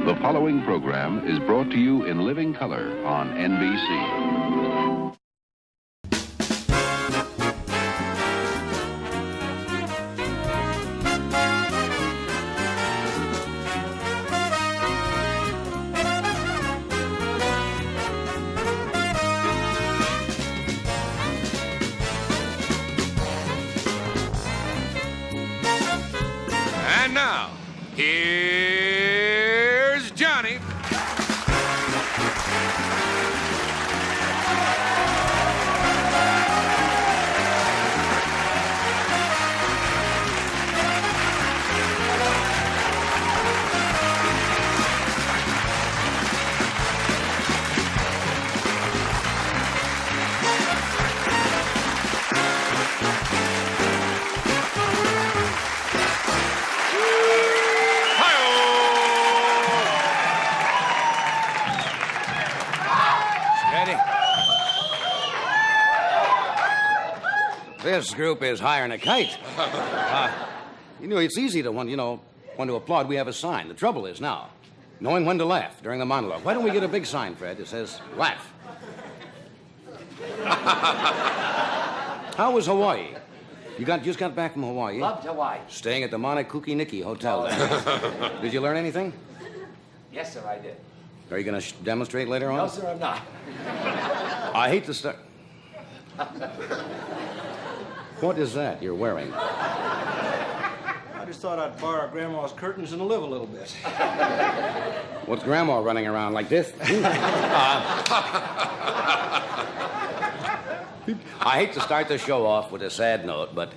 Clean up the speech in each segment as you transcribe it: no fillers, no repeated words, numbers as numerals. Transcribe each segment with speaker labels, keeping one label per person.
Speaker 1: The following program is brought to you in living color on NBC.
Speaker 2: And now, here's Johnny.
Speaker 3: This group is hiring a kite. It's easy to when to applaud, we have a sign. The trouble is now, knowing when to laugh during the monologue. Why don't we get a big sign, Fred, that says, laugh? How was Hawaii? You just got back from Hawaii?
Speaker 4: Loved Hawaii.
Speaker 3: Staying at the Monekuki Nikki Hotel there. Did you learn anything?
Speaker 4: Yes, sir, I did.
Speaker 3: Are you going to demonstrate later on?
Speaker 4: No, sir, I'm not.
Speaker 3: I hate to start... What is that you're wearing?
Speaker 5: I just thought I'd borrow Grandma's curtains and live a little bit.
Speaker 3: What's Grandma running around like this? I hate to start the show off with a sad note, but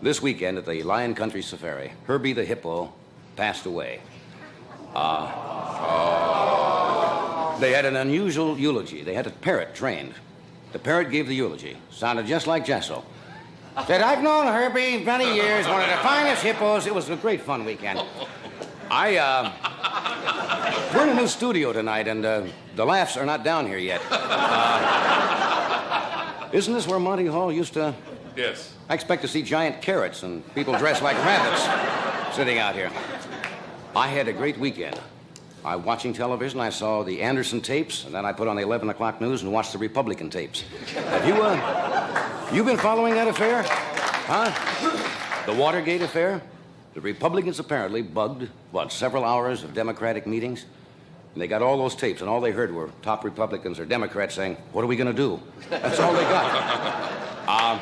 Speaker 3: this weekend at the Lion Country Safari, Herbie the hippo passed away. They had an unusual eulogy. They had a parrot trained. The parrot gave the eulogy. Sounded just like Jessel. Said, I've known Herbie many years, one of the finest hippos. It was a great fun weekend. We're in a new studio tonight, and the laughs are not down here yet. Isn't this where Monty Hall used to...
Speaker 2: Yes.
Speaker 3: I expect to see giant carrots and people dressed like rabbits sitting out here. I had a great weekend. Watching television, I saw the Anderson tapes, and then I put on the 11 o'clock news and watched the Republican tapes. Have you been following that affair? Huh? The Watergate affair? The Republicans apparently bugged, several hours of Democratic meetings? And they got all those tapes, and all they heard were top Republicans or Democrats saying, what are we going to do? That's all they got.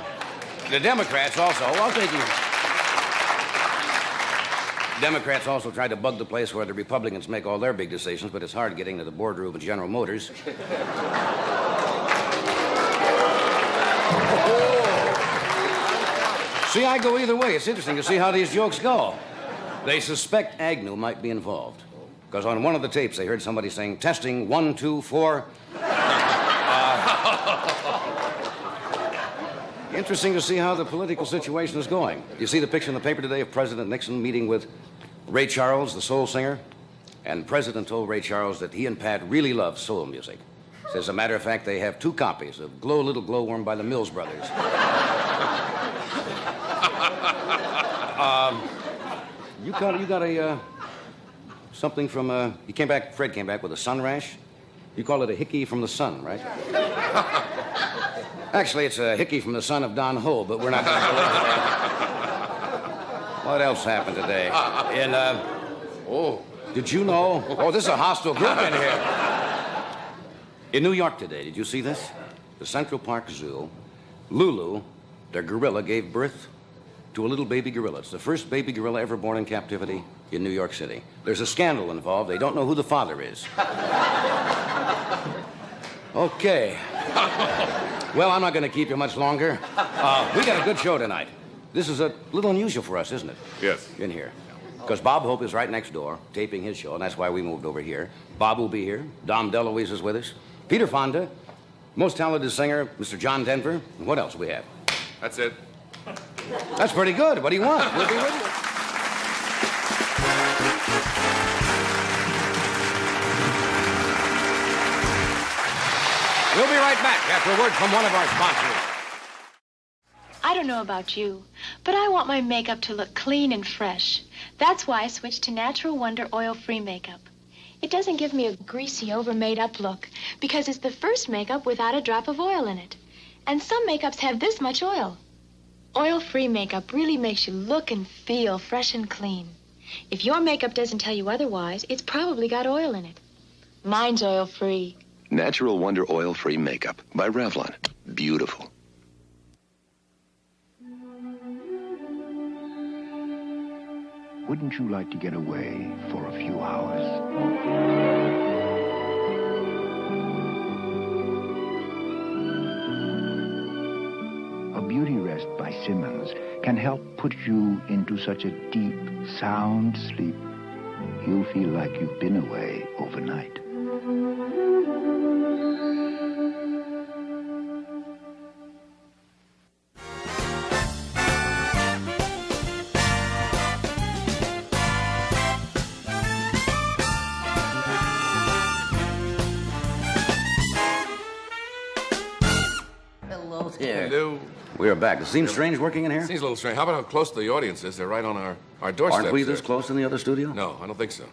Speaker 3: The Democrats also, thank you. Democrats also tried to bug the place where the Republicans make all their big decisions, but it's hard getting to the boardroom of General Motors. See, I go either way. It's interesting to see how these jokes go. They suspect Agnew might be involved, because on one of the tapes they heard somebody saying, testing, 1, 2, 4. Interesting to see how the political situation is going. You see the picture in the paper today of President Nixon meeting with Ray Charles, the soul singer? And the president told Ray Charles that he and Pat really love soul music. As a matter of fact, they have 2 copies of Glow Little Glowworm by the Mills Brothers. You got a, something from, Fred came back with a sun rash? You call it a hickey from the sun, right? Actually, it's a hickey from the son of Don Ho, but we're not going to go into that. What else happened today? Did you know? This is a hostile group in here. In New York today, did you see this? The Central Park Zoo, Lulu, their gorilla, gave birth to a little baby gorilla. It's the first baby gorilla ever born in captivity in New York City. There's a scandal involved. They don't know who the father is. Okay. Well, I'm not going to keep you much longer. We got a good show tonight. This is a little unusual for us, isn't it?
Speaker 2: Yes.
Speaker 3: In here. Because Bob Hope is right next door, taping his show, and that's why we moved over here. Bob will be here. Dom DeLuise is with us. Peter Fonda. Most talented singer, Mr. John Denver. And what else we have?
Speaker 2: That's it.
Speaker 3: That's pretty good. What do you want? We'll be with you. We'll be right back after a word from one of our sponsors.
Speaker 6: I don't know about you, but I want my makeup to look clean and fresh. That's why I switched to Natural Wonder oil-free makeup. It doesn't give me a greasy, over-made-up look because it's the first makeup without a drop of oil in it. And some makeups have this much oil. Oil-free makeup really makes you look and feel fresh and clean. If your makeup doesn't tell you otherwise, it's probably got oil in it. Mine's oil-free.
Speaker 7: Natural Wonder Oil-Free Makeup by Revlon. Beautiful.
Speaker 8: Wouldn't you like to get away for a few hours? A Beauty Rest by Simmons can help put you into such a deep, sound sleep, you'll feel like you've been away overnight.
Speaker 2: Hello.
Speaker 3: We are back. Does it seem strange working in here?
Speaker 2: Seems a little strange. How about how close the audience is? They're right on our doorstep.
Speaker 3: Aren't we this close in the other studio?
Speaker 2: No, I don't think so.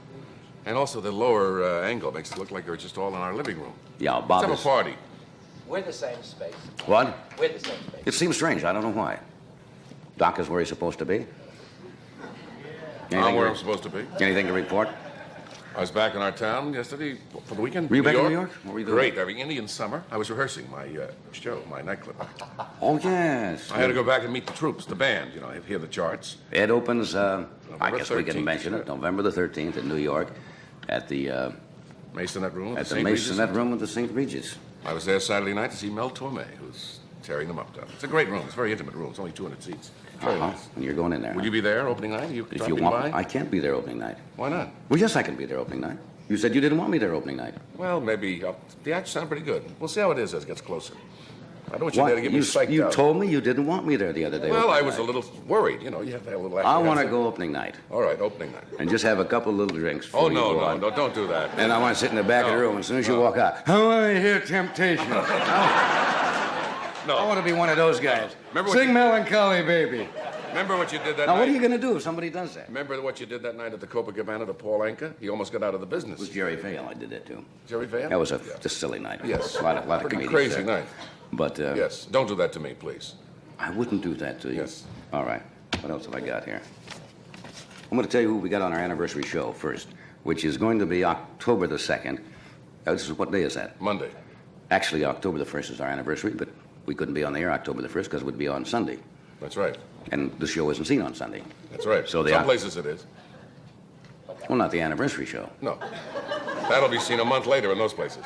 Speaker 2: And also the lower angle makes it look like they're just all in our living room.
Speaker 3: Yeah, Bob
Speaker 2: Let's have a party.
Speaker 4: We're the same space.
Speaker 3: What?
Speaker 4: We're the same space.
Speaker 3: It seems strange. I don't know why. Doc is where he's supposed to be.
Speaker 2: I'm where I'm supposed to be.
Speaker 3: Anything to report?
Speaker 2: I was back in our town yesterday for the weekend.
Speaker 3: Were you back in New York? What were you doing?
Speaker 2: Great. Every Indian summer, I was rehearsing my show, my nightclub.
Speaker 3: Oh, yes.
Speaker 2: I had to go back and meet the troops, the band, hear the charts.
Speaker 3: It opens, I guess we
Speaker 2: 13th,
Speaker 3: can mention it, November the 13th in New York at the
Speaker 2: Masonette Room.
Speaker 3: at the Masonette Room of the St. Regis.
Speaker 2: I was there Saturday night to see Mel Torme, who's tearing them up down. It's a great room. It's a very intimate room. It's only 200 seats. Very nice.
Speaker 3: And you're going in there.
Speaker 2: Will
Speaker 3: huh?
Speaker 2: you be there opening night?
Speaker 3: If you want, I can't be there opening night.
Speaker 2: Why not?
Speaker 3: Well, yes, I can be there opening night. You said you didn't want me there opening night.
Speaker 2: Well, maybe. The acts sound pretty good. We'll see how it is as it gets closer. I don't want you there to get me psyched
Speaker 3: You
Speaker 2: out.
Speaker 3: told me you didn't want me there the other day.
Speaker 2: Well, I
Speaker 3: opening
Speaker 2: was
Speaker 3: night.
Speaker 2: a little worried. You have to have a little.
Speaker 3: I want to go opening night.
Speaker 2: All right, opening night.
Speaker 3: And just have a couple little drinks.
Speaker 2: Oh,
Speaker 3: before you go on.
Speaker 2: no, don't do that.
Speaker 3: And I want to sit in the back of the room. As soon as you walk out, I want to hear Temptation.
Speaker 2: No.
Speaker 3: I want to be one of those guys.
Speaker 2: Remember what
Speaker 3: Sing
Speaker 2: you-
Speaker 3: Melancholy Baby.
Speaker 2: Remember what you did that
Speaker 3: Now,
Speaker 2: night?
Speaker 3: what are you going to do if somebody does that?
Speaker 2: Remember what you did that night at the Copacabana to Paul Anka? He almost got out of the business.
Speaker 3: It was Jerry Vale. I did that, too.
Speaker 2: Jerry Vale?
Speaker 3: That was a
Speaker 2: Yeah.
Speaker 3: just silly night.
Speaker 2: Yes.
Speaker 3: A lot of
Speaker 2: Pretty
Speaker 3: comedians
Speaker 2: crazy
Speaker 3: there.
Speaker 2: night.
Speaker 3: But,
Speaker 2: Yes. Don't do that to me, please.
Speaker 3: I wouldn't do that to you.
Speaker 2: Yes.
Speaker 3: All right. What else have I got here? I'm going to tell you who we got on our anniversary show first, which is going to be October the 2nd. What day is that?
Speaker 2: Monday.
Speaker 3: Actually, October the 1st is our anniversary, but we couldn't be on the air October the 1st because it would be on Sunday.
Speaker 2: That's right.
Speaker 3: And the show isn't seen on Sunday.
Speaker 2: That's right.
Speaker 3: So
Speaker 2: Some places it is.
Speaker 3: Well, not the anniversary show.
Speaker 2: No. That'll be seen a month later in those places.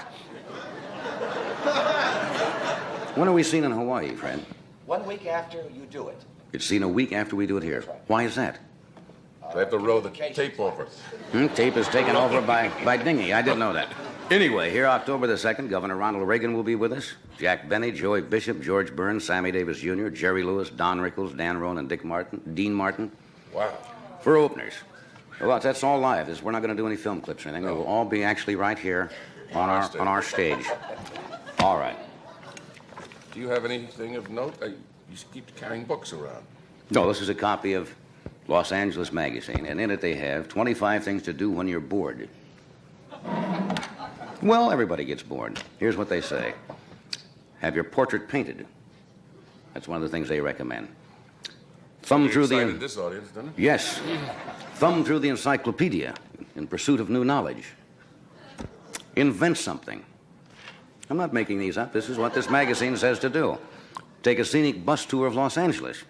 Speaker 3: When are we seen in Hawaii, Fred?
Speaker 4: 1 week after you do it.
Speaker 3: It's seen a week after we do it here. Why is that?
Speaker 2: They have to roll the tape over.
Speaker 3: Tape is taken over by Dingy. I didn't know that. Anyway, here October the 2nd, Governor Ronald Reagan will be with us. Jack Benny, Joey Bishop, George Burns, Sammy Davis Jr., Jerry Lewis, Don Rickles, Dan Roan, and Dean Martin.
Speaker 2: Wow.
Speaker 3: For openers. Well, that's all live. We're not going to do any film clips or anything.
Speaker 2: No.
Speaker 3: It will all be actually right here on our stage. All right.
Speaker 2: Do you have anything of note? You keep carrying books around.
Speaker 3: No, this is a copy of Los Angeles Magazine, and in it they have 25 things to do when you're bored. Well, everybody gets bored. Here's what they say. Have your portrait painted. That's one of the things they recommend. Thumb through
Speaker 2: excited this audience, doesn't it?
Speaker 3: Yes. Thumb through the encyclopedia in pursuit of new knowledge. Invent something. I'm not making these up. This is what this magazine says to do. Take a scenic bus tour of Los Angeles.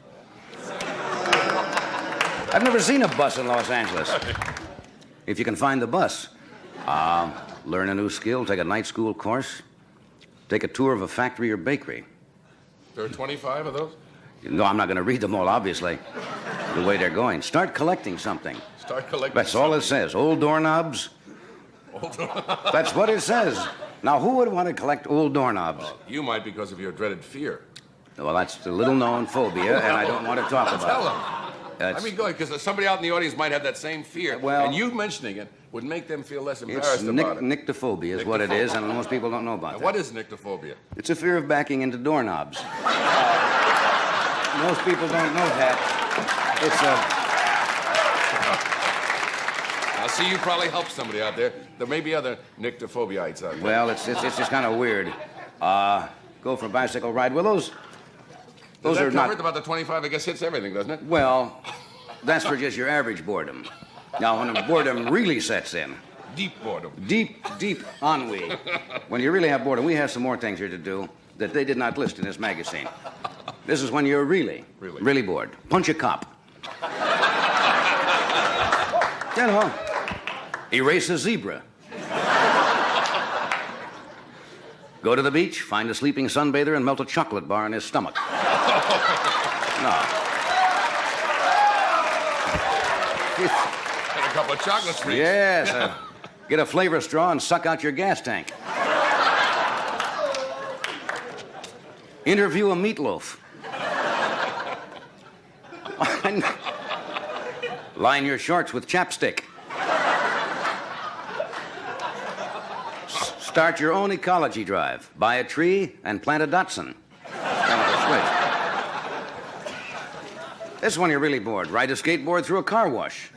Speaker 3: I've never seen a bus in Los Angeles. If you can find the bus. Learn a new skill, take a night school course, take a tour of a factory or bakery.
Speaker 2: There are 25 of those?
Speaker 3: No, I'm not going to read them all, obviously, the way they're going. Start collecting something.
Speaker 2: Start collecting
Speaker 3: That's all it says. Old doorknobs. That's what it says. Now, who would want to collect old doorknobs?
Speaker 2: You might because of your dreaded fear.
Speaker 3: Well, that's a little-known phobia, and I don't want to talk about
Speaker 2: Tell
Speaker 3: it.
Speaker 2: them.
Speaker 3: That's-
Speaker 2: I mean, go ahead, because somebody out in the audience might have that same fear.
Speaker 3: Well-
Speaker 2: and you mentioning it would make them feel less
Speaker 3: It's
Speaker 2: embarrassed about it.
Speaker 3: nyctophobia is what it is, and most people don't know about
Speaker 2: Now,
Speaker 3: that.
Speaker 2: what is nyctophobia?
Speaker 3: It's a fear of backing into doorknobs. Most people don't know that. It's a...
Speaker 2: Now, I see you probably helped somebody out there. There may be other nyctophobeites out there.
Speaker 3: Well, it's just kind of weird. Go for a bicycle ride. Well, those
Speaker 2: Does that
Speaker 3: are
Speaker 2: cover
Speaker 3: not...
Speaker 2: it? About the 25, I guess, hits everything, doesn't it?
Speaker 3: Well, that's for just your average boredom. Now, when the boredom really sets in,
Speaker 2: Deep boredom.
Speaker 3: deep ennui, when you really have boredom, we have some more things here to do that they did not list in this magazine. This is when you're really bored. Punch a cop. You know, erase a zebra. Go to the beach, find a sleeping sunbather, and melt a chocolate bar in his stomach. No.
Speaker 2: And a couple of chocolate streaks.
Speaker 3: Yes. Get a flavor straw and suck out your gas tank. Interview a meatloaf. Line your shorts with chapstick. Start your own ecology drive. Buy a tree and plant a Datsun. This is when you're really bored. Ride a skateboard through a car wash.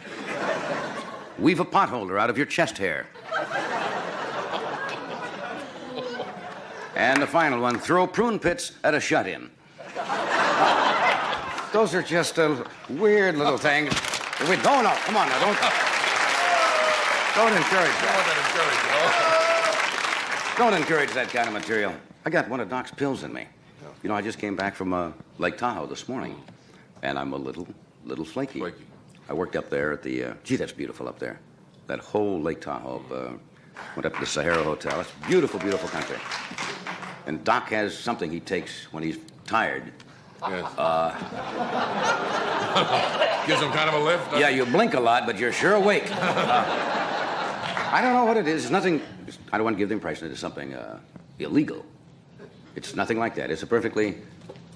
Speaker 3: Weave a potholder out of your chest hair. And the final one, throw prune pits at a shut-in. Those are just weird little things. No, come on now, don't encourage that. Don't encourage that kind of material. I got one of Doc's pills in me. You know, I just came back from Lake Tahoe this morning, and I'm a little flaky.
Speaker 2: Flaky.
Speaker 3: I worked up there at the, gee, that's beautiful up there. That whole Lake Tahoe, went up to the Sahara Hotel. It's beautiful, beautiful country. And Doc has something he takes when he's tired.
Speaker 2: Yes. Gives him kind of a lift.
Speaker 3: Yeah, you blink a lot, but you're sure awake. I don't know what it is. It's nothing. I don't want to give the impression that it's something illegal. It's nothing like that. It's a perfectly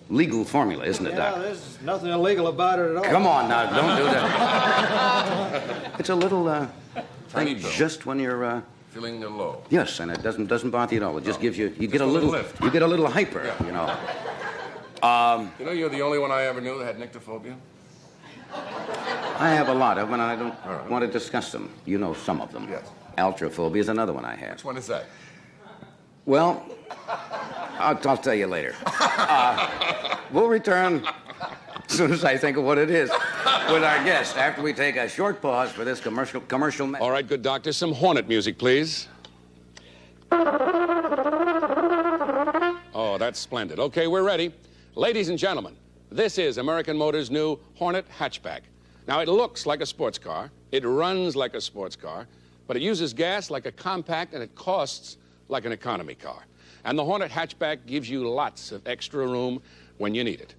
Speaker 3: legal formula, isn't it, Doc?
Speaker 5: Yeah, there's nothing illegal about it at all.
Speaker 3: Come on now, don't do that. It's a little thing just when you're
Speaker 2: Feeling low.
Speaker 3: yes, and it doesn't bother you at all. It just gives you get a
Speaker 2: a
Speaker 3: little
Speaker 2: lift.
Speaker 3: you get a little hyper, you know.
Speaker 2: You know, you're the only one I ever knew that had nyctophobia.
Speaker 3: I have a lot of them, and I don't want to discuss them. You know some of them.
Speaker 2: Yes.
Speaker 3: Altrophobia is another one I have.
Speaker 2: Which one is that?
Speaker 3: Well, I'll tell you later. We'll return as soon as I think of what it is with our guest after we take a short pause for this commercial.
Speaker 9: All right, good doctor, some Hornet music, please. Oh, that's splendid. Okay, we're ready. Ladies and gentlemen, this is American Motors' new Hornet hatchback. Now, it looks like a sports car, it runs like a sports car, but it uses gas like a compact, and it costs like an economy car. And the Hornet hatchback gives you lots of extra room when you need it.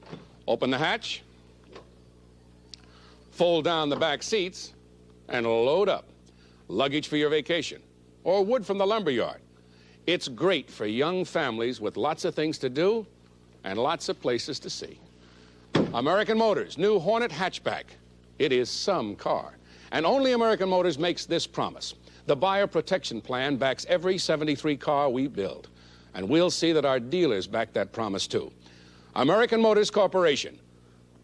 Speaker 9: Open the hatch, fold down the back seats, and load up. Luggage for your vacation, or wood from the lumberyard. It's great for young families with lots of things to do and lots of places to see. American Motors, new Hornet hatchback. It is some car. And only American Motors makes this promise. The buyer protection plan backs every 73 car we build. And we'll see that our dealers back that promise too. American Motors Corporation.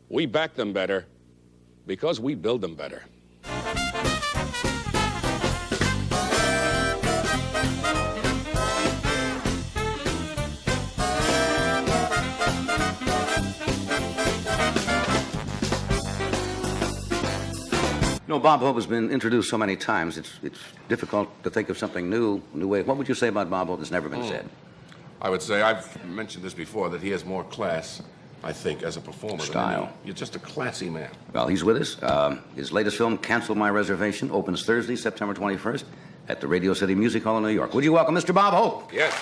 Speaker 9: We back them better because we build them better.
Speaker 3: You know, Bob Hope has been introduced so many times, it's difficult to think of something new way. What would you say about Bob Hope that's never been said?
Speaker 2: I would say, I've mentioned this before, that he has more class, I think, as a performer.
Speaker 3: Style.
Speaker 2: Than you're just a classy man.
Speaker 3: Well, he's with us. His latest film, Cancel My Reservation, opens Thursday, September 21st at the Radio City Music Hall in New York. Would you welcome Mr. Bob Hope?
Speaker 2: Yes.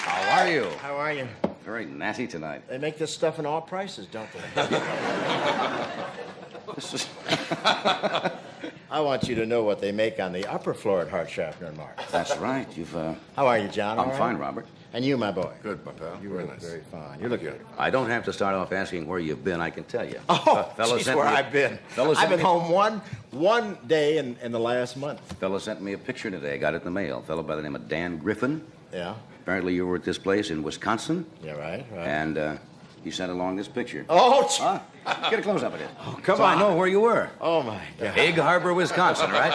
Speaker 3: How are you?
Speaker 4: How are you?
Speaker 3: Very natty tonight.
Speaker 4: They make this stuff in all prices, don't they? I want you to know what they make on the upper floor at Hart, Schaffner & Martin.
Speaker 3: That's right. You've.
Speaker 4: How are you, John?
Speaker 3: I'm
Speaker 4: All right?
Speaker 3: fine, Robert.
Speaker 4: And you, my boy.
Speaker 2: Good, my pal.
Speaker 4: You
Speaker 2: Very
Speaker 4: look
Speaker 2: nice.
Speaker 4: very fine. You look good.
Speaker 3: I don't have to start off asking where you've been. I can tell you.
Speaker 4: Oh,
Speaker 3: Fella
Speaker 4: geez,
Speaker 3: sent
Speaker 4: where
Speaker 3: me a-
Speaker 4: I've been.
Speaker 3: Fella
Speaker 4: I've
Speaker 3: sent
Speaker 4: been
Speaker 3: me-
Speaker 4: home one day in the last month.
Speaker 3: Fella sent me a picture today. I got it in the mail. A fellow by the name of Dan Griffin.
Speaker 4: Yeah.
Speaker 3: Apparently you were at this place in Wisconsin.
Speaker 4: Yeah, right.
Speaker 3: And he sent along this picture.
Speaker 4: Oh,
Speaker 3: Huh? Get a close-up of it.
Speaker 4: Oh, come
Speaker 3: so
Speaker 4: on.
Speaker 3: I know where you were.
Speaker 4: Oh, my God.
Speaker 3: Egg Harbor, Wisconsin, right?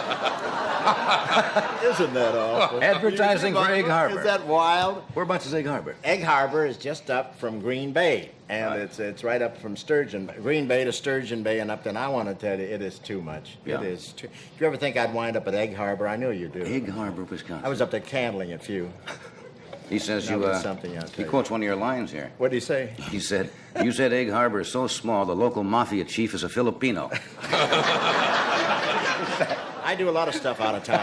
Speaker 4: Isn't that awful?
Speaker 3: Advertising for Egg Harbor.
Speaker 4: Is that wild?
Speaker 3: Whereabouts is Egg Harbor?
Speaker 4: Egg Harbor is just up from Green Bay, and
Speaker 3: Right.
Speaker 4: it's right up from Green Bay to Sturgeon Bay and up there. And I want to tell you, it is too much.
Speaker 3: Yeah.
Speaker 4: It is too. Do you ever think I'd wind up at Egg Harbor? I know you do.
Speaker 3: Egg Harbor, Wisconsin.
Speaker 4: I was up there candling a few.
Speaker 3: He says
Speaker 4: That
Speaker 3: you,
Speaker 4: was something, I'll tell
Speaker 3: he
Speaker 4: you.
Speaker 3: quotes one of your lines here.
Speaker 4: What did he say?
Speaker 3: He said, you said Egg Harbor is so small, the local mafia chief is a Filipino.
Speaker 4: I do a lot of stuff out of town.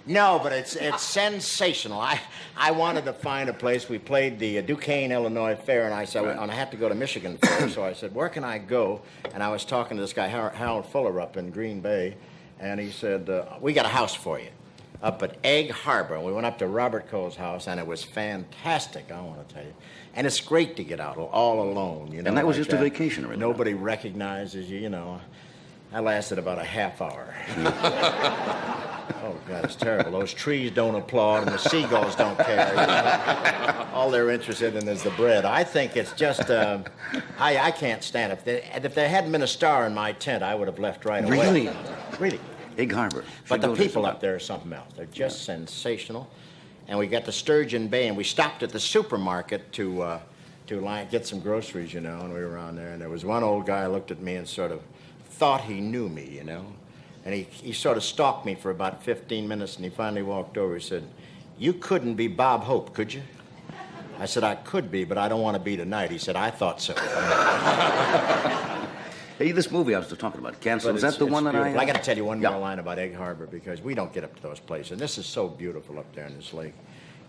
Speaker 4: No, but it's sensational. I wanted to find a place. We played the Duquesne, Illinois Fair, and I said,
Speaker 3: Right.
Speaker 4: and I had to go to Michigan Fair. So I said, where can I go? And I was talking to this guy, Harold Fuller, up in Green Bay, and he said, we got a house for you up at Egg Harbor. And we went up to Robert Cole's house, and it was fantastic, I want to tell you. And it's great to get out all alone, you know.
Speaker 3: And that was
Speaker 4: like
Speaker 3: just a vacation, really.
Speaker 4: Nobody recognizes you, you know. I lasted about a half hour. Oh, God, it's terrible. Those trees don't applaud and the seagulls don't care. You know? All they're interested in is the bread. I think it's just, I can't stand it. If there hadn't been a star in my tent, I would have left right away.
Speaker 3: Really?
Speaker 4: Really.
Speaker 3: Egg Harbor.
Speaker 4: But
Speaker 3: Should
Speaker 4: the
Speaker 3: go there
Speaker 4: people
Speaker 3: sometime.
Speaker 4: up there are something else. They're just sensational. And we got to Sturgeon Bay, and we stopped at the supermarket to get some groceries, you know, and we were around there. And there was one old guy who looked at me and sort of thought he knew me, you know. And he sort of stalked me for about 15 minutes, and he finally walked over. He said, you couldn't be Bob Hope, could you? I said, I could be, but I don't want to be tonight. He said, I thought so.
Speaker 3: Hey, this movie I was talking about, Cancel,
Speaker 4: But
Speaker 3: is that the
Speaker 4: it's
Speaker 3: one that
Speaker 4: beautiful.
Speaker 3: I...
Speaker 4: I got to tell you one
Speaker 3: Yeah.
Speaker 4: more line about Egg Harbor, because we don't get up to those places. And this is so beautiful up there in this lake.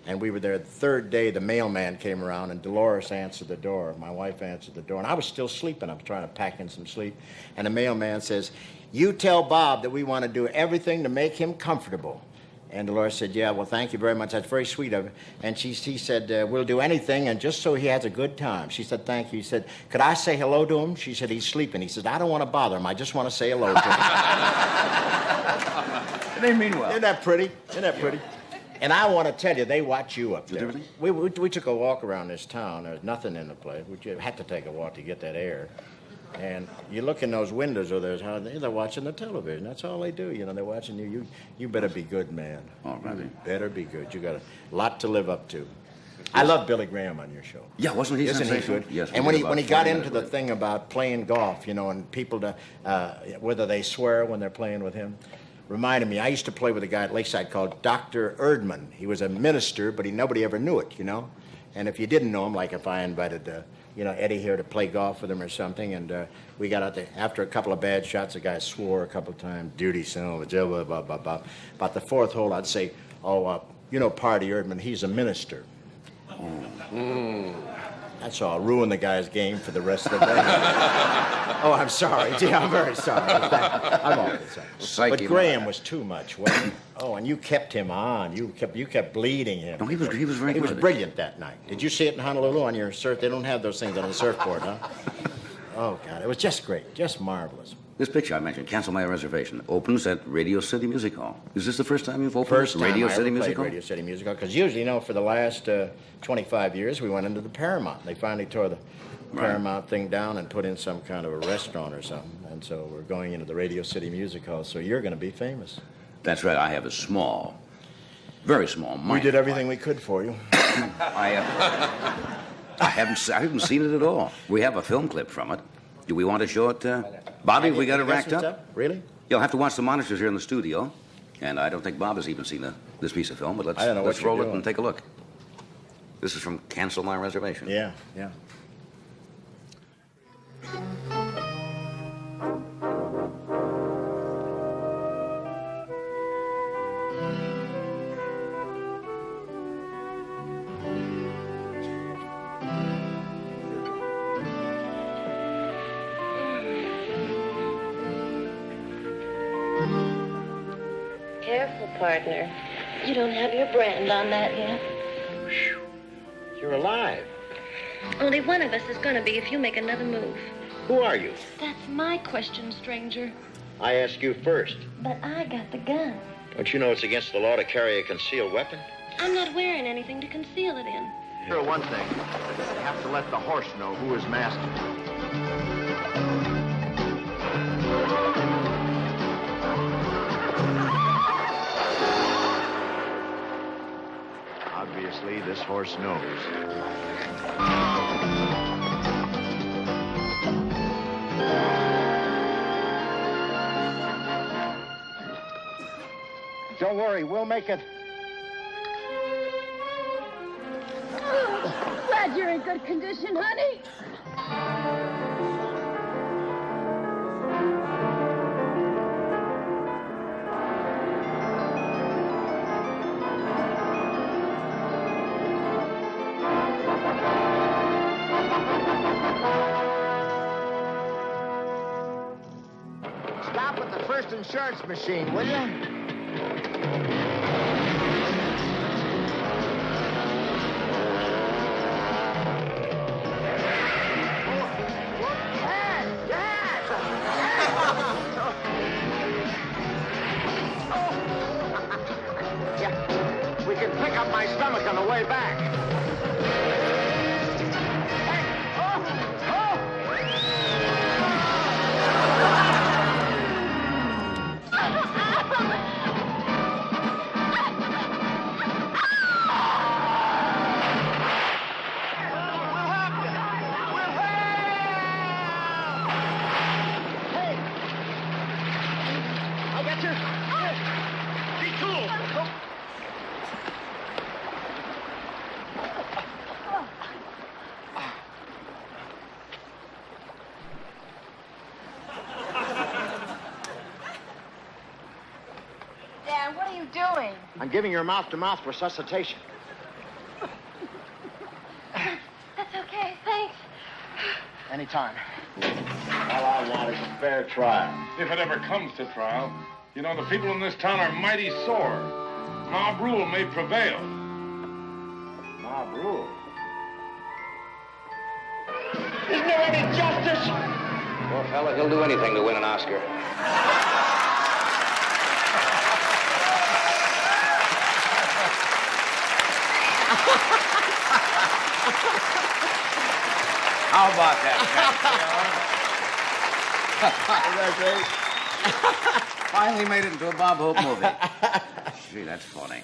Speaker 4: And we were there the third day. The mailman came around, and Dolores answered the door. My wife answered the door. And I was still sleeping. I was trying to pack in some sleep. And the mailman says, you tell Bob that we want to do everything to make him comfortable. And Dolores said, yeah, well, thank you very much. That's very sweet of you. And he said, we'll do anything, and just so he has a good time. She said, thank you. He said, could I say hello to him? She said, he's sleeping. He said, I don't want to bother him. I just want to say hello to him.
Speaker 3: They mean well.
Speaker 4: Isn't that pretty? Isn't that pretty? And I want to tell you, they watch you up there.
Speaker 3: everything?
Speaker 4: We took a walk around this town. There's nothing in the place. We had to take a walk to get that air. And you look in those windows, or they're watching the television. That's all they do. You know, they're watching you. You better be good, man.
Speaker 3: All righty.
Speaker 4: You better be good. You got a lot to live up to. I love Billy Graham on your show.
Speaker 3: Yeah, wasn't he
Speaker 4: Isn't he
Speaker 3: sensational?
Speaker 4: good?
Speaker 3: Yes.
Speaker 4: And
Speaker 3: we
Speaker 4: when
Speaker 3: did
Speaker 4: he
Speaker 3: about
Speaker 4: got
Speaker 3: 40
Speaker 4: into
Speaker 3: minutes
Speaker 4: the
Speaker 3: with it.
Speaker 4: thing about playing golf, you know, and people whether they swear when they're playing with him, reminded me. I used to play with a guy at Lakeside called Dr. Erdman. He was a minister, but nobody ever knew it, you know. And if you didn't know him, like if I invited Eddie here to play golf with him or something, and we got out there after a couple of bad shots, the guy swore a couple of times, duty, son, blah, blah, blah, blah, blah. About the fourth hole, I'd say, Party Erdman, he's a minister. That's all. Ruin the guy's game for the rest of the day. Oh, I'm sorry. Yeah, I'm very sorry. I'm always sorry.
Speaker 3: Psyche
Speaker 4: But Graham was too much, wasn't he? Oh, and you kept him on. You kept bleeding him.
Speaker 3: No, he was very
Speaker 4: He was
Speaker 3: good.
Speaker 4: brilliant that night. Did you see it in Honolulu on your surf? They don't have those things on the surfboard, huh? Oh, God. It was just great. Just marvelous.
Speaker 3: This picture I mentioned, Cancel My Reservation, opens at Radio City Music Hall. Is this the first time you've opened
Speaker 4: First time
Speaker 3: Radio
Speaker 4: I
Speaker 3: City
Speaker 4: ever
Speaker 3: Music
Speaker 4: played
Speaker 3: Hall?
Speaker 4: Radio City Music Hall, because usually, for the last 25 years, we went into the Paramount. They finally tore the Paramount thing down and put in some kind of a restaurant or something. And so we're going into the Radio City Music Hall, so you're going to be famous.
Speaker 3: That's right. I have a small, very small mic.
Speaker 4: We did everything we could for you.
Speaker 3: I haven't seen it at all. We have a film clip from it. Do we want to show it, Bobby? We got it racked up.
Speaker 4: Really?
Speaker 3: You'll have to watch the monitors here in the studio, and I don't think Bob has even seen this piece of film. But
Speaker 4: I don't know what
Speaker 3: let's
Speaker 4: you're
Speaker 3: roll it
Speaker 4: doing.
Speaker 3: and take a look. This is from Cancel My Reservation.
Speaker 4: Yeah, yeah.
Speaker 10: Careful, partner. You don't have your brand on that yet.
Speaker 4: You're alive.
Speaker 10: Only one of us is gonna be if you make another move.
Speaker 4: Who are you?
Speaker 10: That's my question, stranger.
Speaker 4: I ask you first.
Speaker 10: But I got the gun.
Speaker 4: Don't you know it's against the law to carry a concealed weapon?
Speaker 10: I'm not wearing anything to conceal it in.
Speaker 4: Sure, one thing. You have to let the horse know who is master. Obviously, this horse knows. Don't worry, we'll make it.
Speaker 10: Glad you're in good condition, honey.
Speaker 4: Stop at the first insurance machine, will you? Yeah, we can pick up my stomach on the way back.
Speaker 10: Dan, what are you doing?
Speaker 4: I'm giving her mouth-to-mouth resuscitation.
Speaker 10: That's okay, thanks.
Speaker 4: Anytime. All I want is a fair trial.
Speaker 11: If it ever comes to trial, you know, the people in this town are mighty sore. Mob rule may prevail.
Speaker 4: Mob rule? Isn't there any justice?
Speaker 3: Poor fella, he'll do anything to win an Oscar. How about that, Isn't that great? Finally made it into a Bob Hope movie. Gee, that's funny.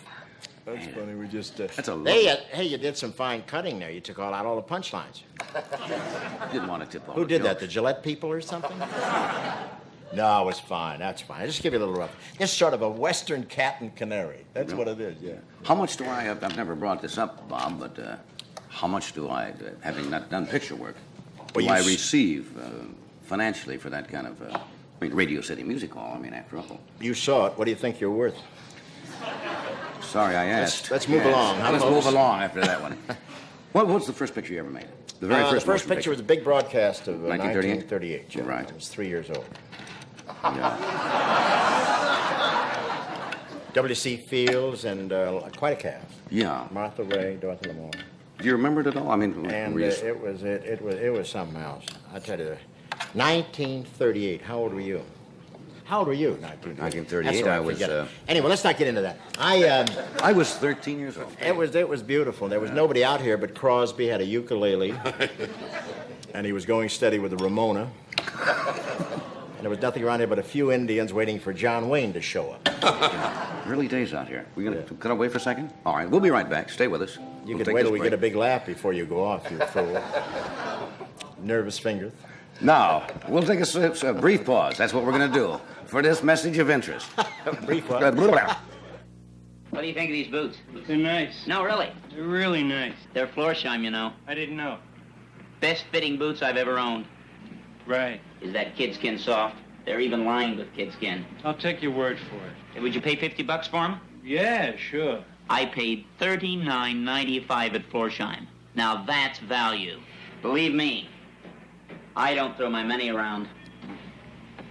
Speaker 4: That's funny. We just.
Speaker 3: That's a
Speaker 4: Hey, you did some fine cutting there. You took out all the punchlines.
Speaker 3: Didn't want to tip off.
Speaker 4: Who did that? The Gillette people or something? No, it was fine. That's fine. I'll just give you a little rough. It's sort of a Western cat and canary. That's what it is. Yeah.
Speaker 3: How much do I? I've never brought this up, Bob, but how much do I, having not done picture work, do I receive financially for that kind of? I mean, Radio City Music Hall. I mean, after all.
Speaker 4: You saw it. What do you think you're worth?
Speaker 3: Sorry, I asked.
Speaker 4: Let's move along.
Speaker 3: Let's move along after that one. What's the first picture you ever made? The very first.
Speaker 4: The first picture was a big broadcast of
Speaker 3: 1938.
Speaker 4: 1938. Yeah.
Speaker 3: Right.
Speaker 4: I was 3 years old.
Speaker 3: Yeah.
Speaker 4: W.C. Fields and quite a cast.
Speaker 3: Yeah.
Speaker 4: Martha Ray, Dorothy Lamour.
Speaker 3: Do you remember it at all? I mean,
Speaker 4: and it was something else. I tell you, 1938. How old were you? How old were you?
Speaker 3: 1938. I was.
Speaker 4: Anyway, let's not get into that. I
Speaker 3: was 13 years old.
Speaker 4: It was beautiful. There was nobody out here, but Crosby had a ukulele, and he was going steady with the Ramona. And there was nothing around here but a few Indians waiting for John Wayne to show up.
Speaker 3: Early days out here. We're going to cut away for a second? All right, we'll be right back. Stay with us.
Speaker 4: You can wait till we get a big laugh before you go off, you fool. Nervous fingers.
Speaker 3: Now, we'll take a brief pause. That's what we're going to do for this message of interest.
Speaker 4: Brief pause.
Speaker 12: What do you think of these boots?
Speaker 5: They're nice.
Speaker 12: No, really.
Speaker 5: They're really nice.
Speaker 12: They're Florsheim, you know.
Speaker 5: I didn't know.
Speaker 12: Best fitting boots I've ever owned.
Speaker 5: Right.
Speaker 12: Is that kidskin soft? They're even lined with kidskin.
Speaker 5: I'll take your word for it.
Speaker 12: Would you pay $50 for them?
Speaker 5: Yeah, sure.
Speaker 12: I paid $39.95 at Florsheim. Now that's value. Believe me, I don't throw my money around.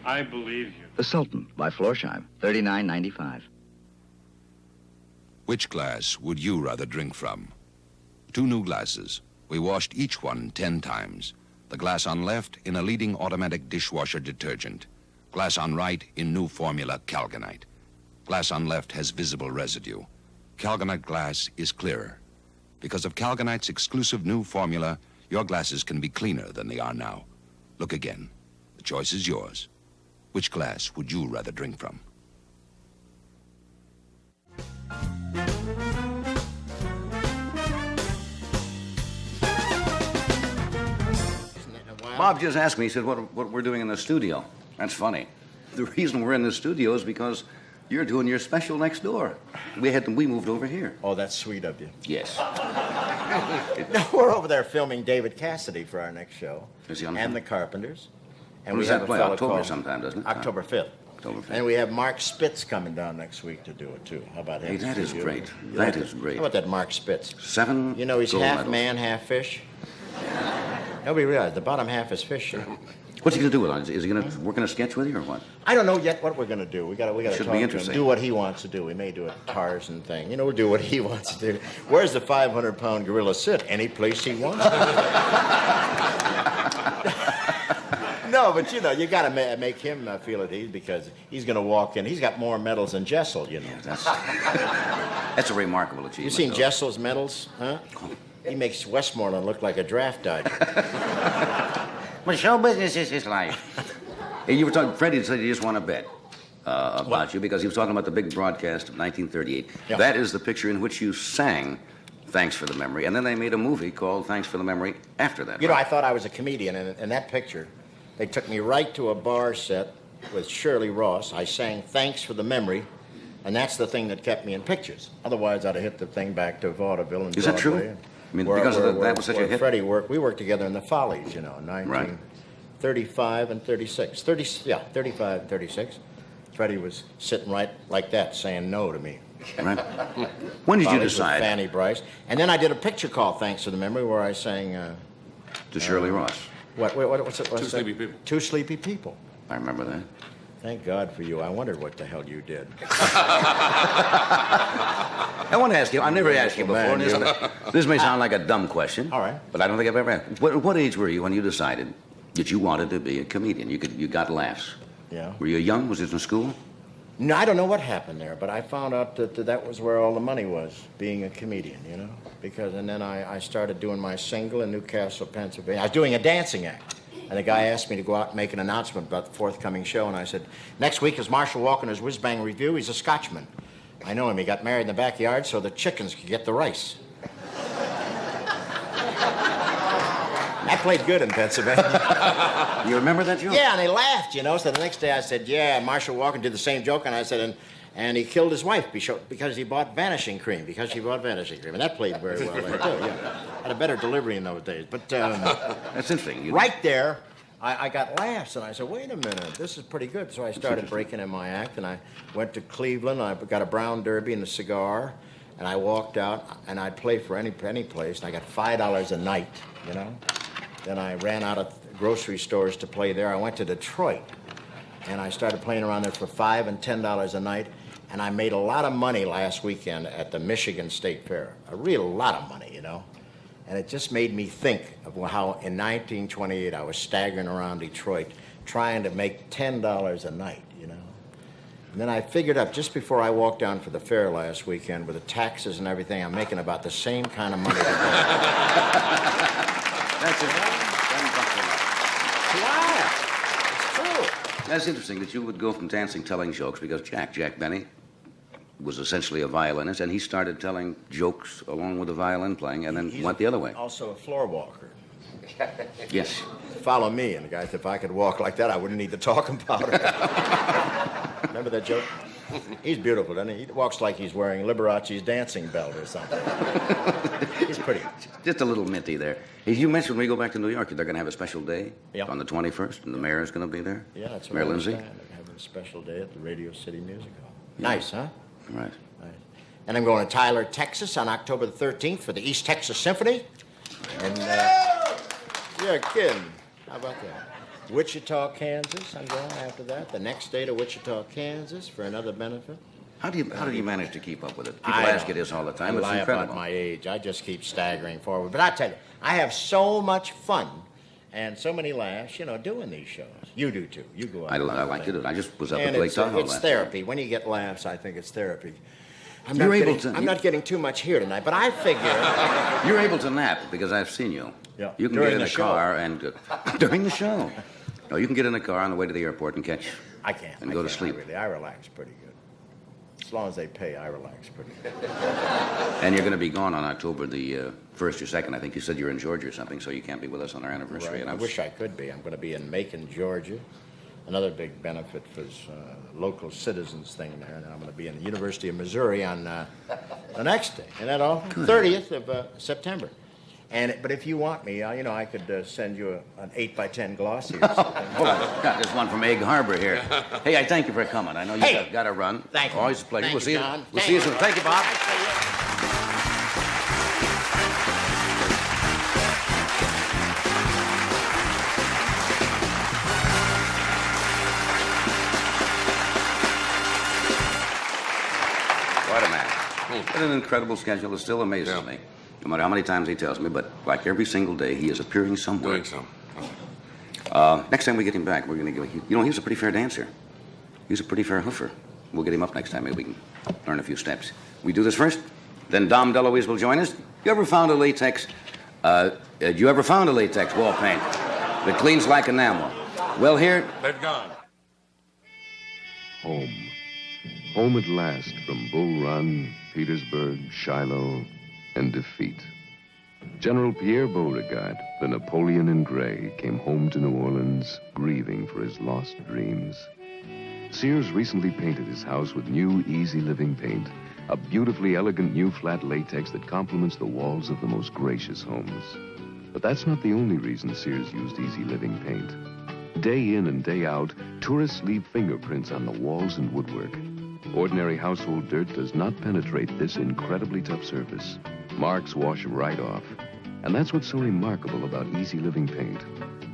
Speaker 5: I believe you.
Speaker 13: The Sultan by Florsheim, $39.95. Which glass would you rather drink from? 2 new glasses. We washed each one 10 times. The glass on left in a leading automatic dishwasher detergent. Glass on right in new formula Calgonite. Glass on left has visible residue. Calgonite glass is clearer. Because of Calgonite's exclusive new formula, your glasses can be cleaner than they are now. Look again. The choice is yours. Which glass would you rather drink from?
Speaker 3: Bob just asked me, he said, what we're doing in the studio. That's funny. The reason we're in the studio is because you're doing your special next door. We moved over here.
Speaker 4: Oh, that's sweet of you.
Speaker 3: Yes.
Speaker 4: No, we're over there filming David Cassidy for our next show.
Speaker 3: Is he on
Speaker 4: and the Carpenters. And
Speaker 3: when
Speaker 4: we
Speaker 3: does
Speaker 4: have
Speaker 3: that
Speaker 4: a
Speaker 3: play?
Speaker 4: fellow
Speaker 3: October
Speaker 4: called
Speaker 3: sometime, doesn't it?
Speaker 4: October 5th.
Speaker 3: October 5th.
Speaker 4: And we have Mark Spitz coming down next week to do it, too. How about him?
Speaker 3: Hey, that is
Speaker 4: You-
Speaker 3: great.
Speaker 4: you
Speaker 3: That
Speaker 4: like
Speaker 3: is
Speaker 4: it?
Speaker 3: great.
Speaker 4: How about that Mark Spitz?
Speaker 3: 7
Speaker 4: You know, he's
Speaker 3: gold
Speaker 4: half
Speaker 3: medals.
Speaker 4: man, half fish. Nobody realized the bottom half is fish. You know?
Speaker 3: What's he going to do with it? Is he going to work on a sketch with you or what?
Speaker 4: I don't know yet what we're going to do. We got to
Speaker 3: Should
Speaker 4: talk
Speaker 3: be
Speaker 4: to him,
Speaker 3: interesting.
Speaker 4: do what he wants to do. We may do a Tarzan thing. You know, we'll do what he wants to do. Where's the 500-pound gorilla sit? Any place he wants to. No, but you know, you got to make him feel at ease because he's going to walk in. He's got more medals than Jessel, you know.
Speaker 3: Yeah, that's a remarkable achievement.
Speaker 4: You seen
Speaker 3: though.
Speaker 4: Jessel's medals, huh? He makes Westmoreland look like a draft dodger.
Speaker 3: Well, show business is his life. Hey, you were talking, Freddie said he just won a bet about you because he was talking about the big broadcast of 1938.
Speaker 4: Yeah.
Speaker 3: That is the picture in which you sang Thanks for the Memory, and then they made a movie called Thanks for the Memory after that.
Speaker 4: You know, I thought I was a comedian, and in that picture, they took me right to a bar set with Shirley Ross. I sang Thanks for the Memory, and that's the thing that kept me in pictures. Otherwise, I'd have hit the thing back to vaudeville and
Speaker 3: Is that true?
Speaker 4: Broadway.
Speaker 3: I mean, because that was such a hit?
Speaker 4: Freddie worked. We worked together in the Follies, you know, 1935 and 36. 35 and 36. Freddie was sitting right like that, saying no to me.
Speaker 3: Right. When did you
Speaker 4: Follies with
Speaker 3: decide?
Speaker 4: Fanny Bryce. And then I did a picture called Thanks for the Memory, where I sang...
Speaker 3: To Shirley Ross.
Speaker 4: What's it?
Speaker 2: Two Sleepy People.
Speaker 4: Two Sleepy People.
Speaker 3: I remember that.
Speaker 4: Thank God for you. I wondered what the hell you did.
Speaker 3: I want to ask you, I've never asked you before,
Speaker 4: Man,
Speaker 3: and this may sound like a dumb question.
Speaker 4: All right.
Speaker 3: But I don't think I've ever asked. What age were you when you decided that you wanted to be a comedian? You got laughs.
Speaker 4: Yeah.
Speaker 3: Were you young? Was it in school?
Speaker 4: No, I don't know what happened there, but I found out that was where all the money was, being a comedian, you know? And then I started doing my single in Newcastle, Pennsylvania. I was doing a dancing act. And the guy asked me to go out and make an announcement about the forthcoming show, and I said, next week is Marshall Walkender's Whiz Bang Review. He's a Scotchman. I know him. He got married in the backyard so the chickens could get the rice. That played good in Pennsylvania.
Speaker 3: You remember that joke?
Speaker 4: Yeah, and they laughed, you know. So the next day I said, yeah, Marshall Walken did the same joke, and I said, and he killed his wife because he bought vanishing cream, And that played very well there, too, yeah. Had a better delivery in those days. But
Speaker 3: that's interesting.
Speaker 4: Right there, I got laughs, and I said, wait a minute, this is pretty good. So I started breaking in my act, and I went to Cleveland. I got a brown derby and a cigar, and I walked out, and I'd play for any place, and I got $5 a night, you know. Then I ran out of grocery stores to play there. I went to Detroit, and I started playing around there for $5 and $10 a night, and I made a lot of money last weekend at the Michigan State Fair. A real lot of money, you know. And it just made me think of how in 1928 I was staggering around Detroit trying to make $10 a night, you know. And then I figured up just before I walked down for the fair last weekend with the taxes and everything, I'm making about the same kind of money today.
Speaker 3: That's it.
Speaker 4: Wow. It's true.
Speaker 3: That's interesting that you would go from dancing telling jokes because Jack Benny was essentially a violinist, and he started telling jokes along with the violin playing, and then went the other way.
Speaker 4: Also a floor walker.
Speaker 3: Yes.
Speaker 4: Follow me, and the guy said, if I could walk like that, I wouldn't need the talking powder. Remember that joke? He's beautiful, doesn't he? He walks like he's wearing Liberace's dancing belt or something. He's pretty.
Speaker 3: Just a little minty there. Hey, you mentioned when we go back to New York, they're going to have a special day on the 21st, and the mayor is going to be there.
Speaker 4: Yeah, that's what
Speaker 3: Mayor
Speaker 4: I
Speaker 3: Lindsay.
Speaker 4: understand. They're having a special day at the Radio City Music Hall. Yeah. Nice, huh?
Speaker 3: Right.
Speaker 4: Nice. And I'm going to Tyler, Texas on October the 13th for the East Texas Symphony. And, you're kidding. How about that? Wichita, Kansas, I'm going after that. The next day to Wichita, Kansas for another benefit.
Speaker 3: How do you manage to keep up with it? People ask you this all the time. It's incredible.
Speaker 4: About my age. I just keep staggering forward. But I tell you, I have so much fun and so many laughs, doing these shows. You do too. You go out.
Speaker 3: I like to do it. I just was up
Speaker 4: and
Speaker 3: at Lake Tahoe.
Speaker 4: It's therapy. When you get laughs, I think it's therapy. I'm not getting too much here tonight, but I figure
Speaker 3: you're able to nap because I've seen you.
Speaker 4: Yeah.
Speaker 3: You can get in a car and during the show. No, you can get in a car on the way to the airport and catch.
Speaker 4: I can't.
Speaker 3: And go to sleep.
Speaker 4: I relax pretty good. As long as they pay, I relax pretty good.
Speaker 3: And you're going to be gone on October the 1st or 2nd. I think you said you're in Georgia or something, so you can't be with us on our anniversary.
Speaker 4: Right.
Speaker 3: And
Speaker 4: I wish I could be. I'm going to be in Macon, Georgia. Another big benefit for local citizens thing there. And I'm going to be in the University of Missouri on the next day. And that all? 30th of September. But if you want me, I could send you an 8x10 glossy or something.
Speaker 3: Got this one from Egg Harbor here. Hey, I thank you for coming. I know you got to run.
Speaker 4: Thank you.
Speaker 3: Always a pleasure.
Speaker 4: Thank
Speaker 3: We'll see you.
Speaker 4: John.
Speaker 3: We'll see you soon. Thank you, Bob. What a man. What an incredible schedule. It still amazes me. No matter how many times he tells me, but like every single day, he is appearing somewhere.
Speaker 2: Doing some.
Speaker 3: Next time we get him back, we're going to give him... he was a pretty fair dancer. He's a pretty fair hoofer. We'll get him up next time. Maybe we can learn a few steps. We do this first, then Dom DeLuise will join us. You ever found a latex wall paint that cleans like enamel? Well, here...
Speaker 11: They've gone.
Speaker 14: Home. Home at last from Bull Run, Petersburg, Shiloh, and defeat. General Pierre Beauregard, the Napoleon in gray, came home to New Orleans, grieving for his lost dreams. Sears recently painted his house with new Easy Living paint, a beautifully elegant new flat latex that complements the walls of the most gracious homes. But that's not the only reason Sears used Easy Living paint. Day in and day out, tourists leave fingerprints on the walls and woodwork. Ordinary household dirt does not penetrate this incredibly tough surface. Marks wash right off. And that's what's so remarkable about Easy Living paint.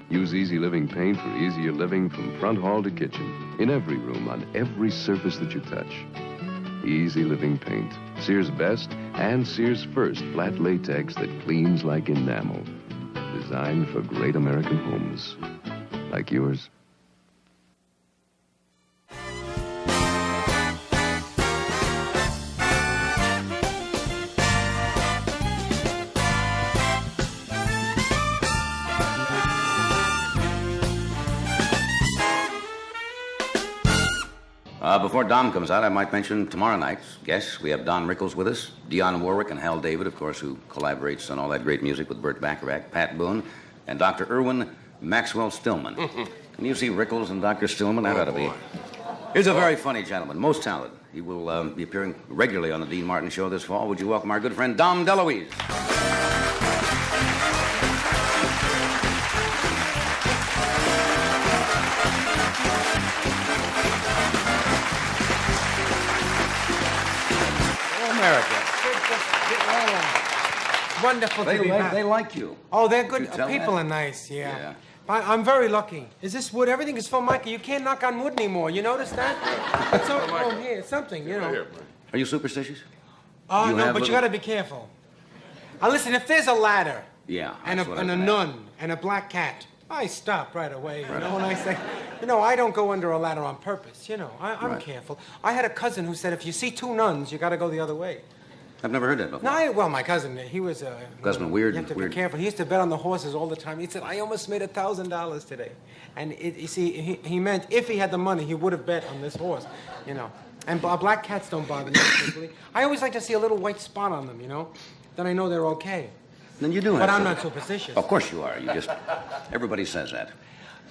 Speaker 14: Use Easy Living paint for easier living from front hall to kitchen, in every room, on every surface that you touch. Easy Living paint, Sears' best and Sears' first flat latex that cleans like enamel. Designed for great American homes, like yours.
Speaker 3: Before Dom comes out, I might mention tomorrow night's guests. We have Don Rickles with us, Dionne Warwick and Hal David, of course, who collaborates on all that great music with Burt Bacharach, Pat Boone, and Dr. Irwin Maxwell Stillman. Can you see Rickles and Dr. Stillman? That ought to be. He's a very funny gentleman, most talented. He will be appearing regularly on the Dean Martin Show this fall. Would you welcome our good friend Dom DeLuise?
Speaker 15: America. Wonderful to be back.
Speaker 3: They like you.
Speaker 15: Oh, they're good.
Speaker 3: You tell
Speaker 15: People
Speaker 3: that?
Speaker 15: are nice, yeah. I'm very lucky. Is this wood? Everything is full, Michael. You can't knock on wood anymore. You notice that? It's all here. Something, you know.
Speaker 3: Are you superstitious?
Speaker 15: Oh, no, but you got to be careful. Listen, if there's a ladder and a nun and a black cat, I stop right away. You know, when I say, I don't go under a ladder on purpose. I'm careful. I had a cousin who said if you see two nuns, you got to go the other way.
Speaker 3: I've never heard that before.
Speaker 15: No, well, my cousin, he was
Speaker 3: Cousin weird.
Speaker 15: You have to
Speaker 3: weird.
Speaker 15: be careful. He used to bet on the horses all the time. He said, I almost made $1,000 today. And you see, he meant if he had the money, he would have bet on this horse, And black cats don't bother me particularly. I always like to see a little white spot on them, Then I know they're okay.
Speaker 3: Then you do have
Speaker 15: But I'm
Speaker 3: to.
Speaker 15: not superstitious.
Speaker 3: Of course you are. Everybody says that.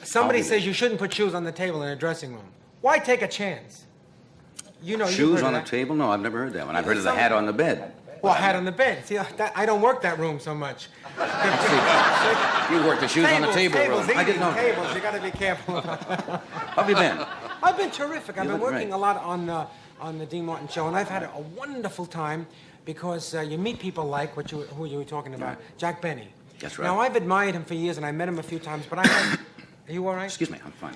Speaker 15: Somebody says you shouldn't put shoes on the table in a dressing room. Why take a chance?
Speaker 3: Shoes on the table? No, I've never heard that one. I've heard of the hat on the bed.
Speaker 15: Well, hat on the bed. See, I don't work that room so much.
Speaker 3: You work the shoes on the table room. I didn't know.
Speaker 15: Tables. You got to be careful about that.
Speaker 3: How have you been?
Speaker 15: I've been terrific. I've been working
Speaker 3: great.
Speaker 15: a lot on the Dean Martin Show, and I've had a wonderful time because you meet people like who you were talking about, Jack Benny.
Speaker 3: That's right.
Speaker 15: Now, I've admired him for years, and I met him a few times, but I had... Are you all right?
Speaker 3: Excuse me, I'm fine.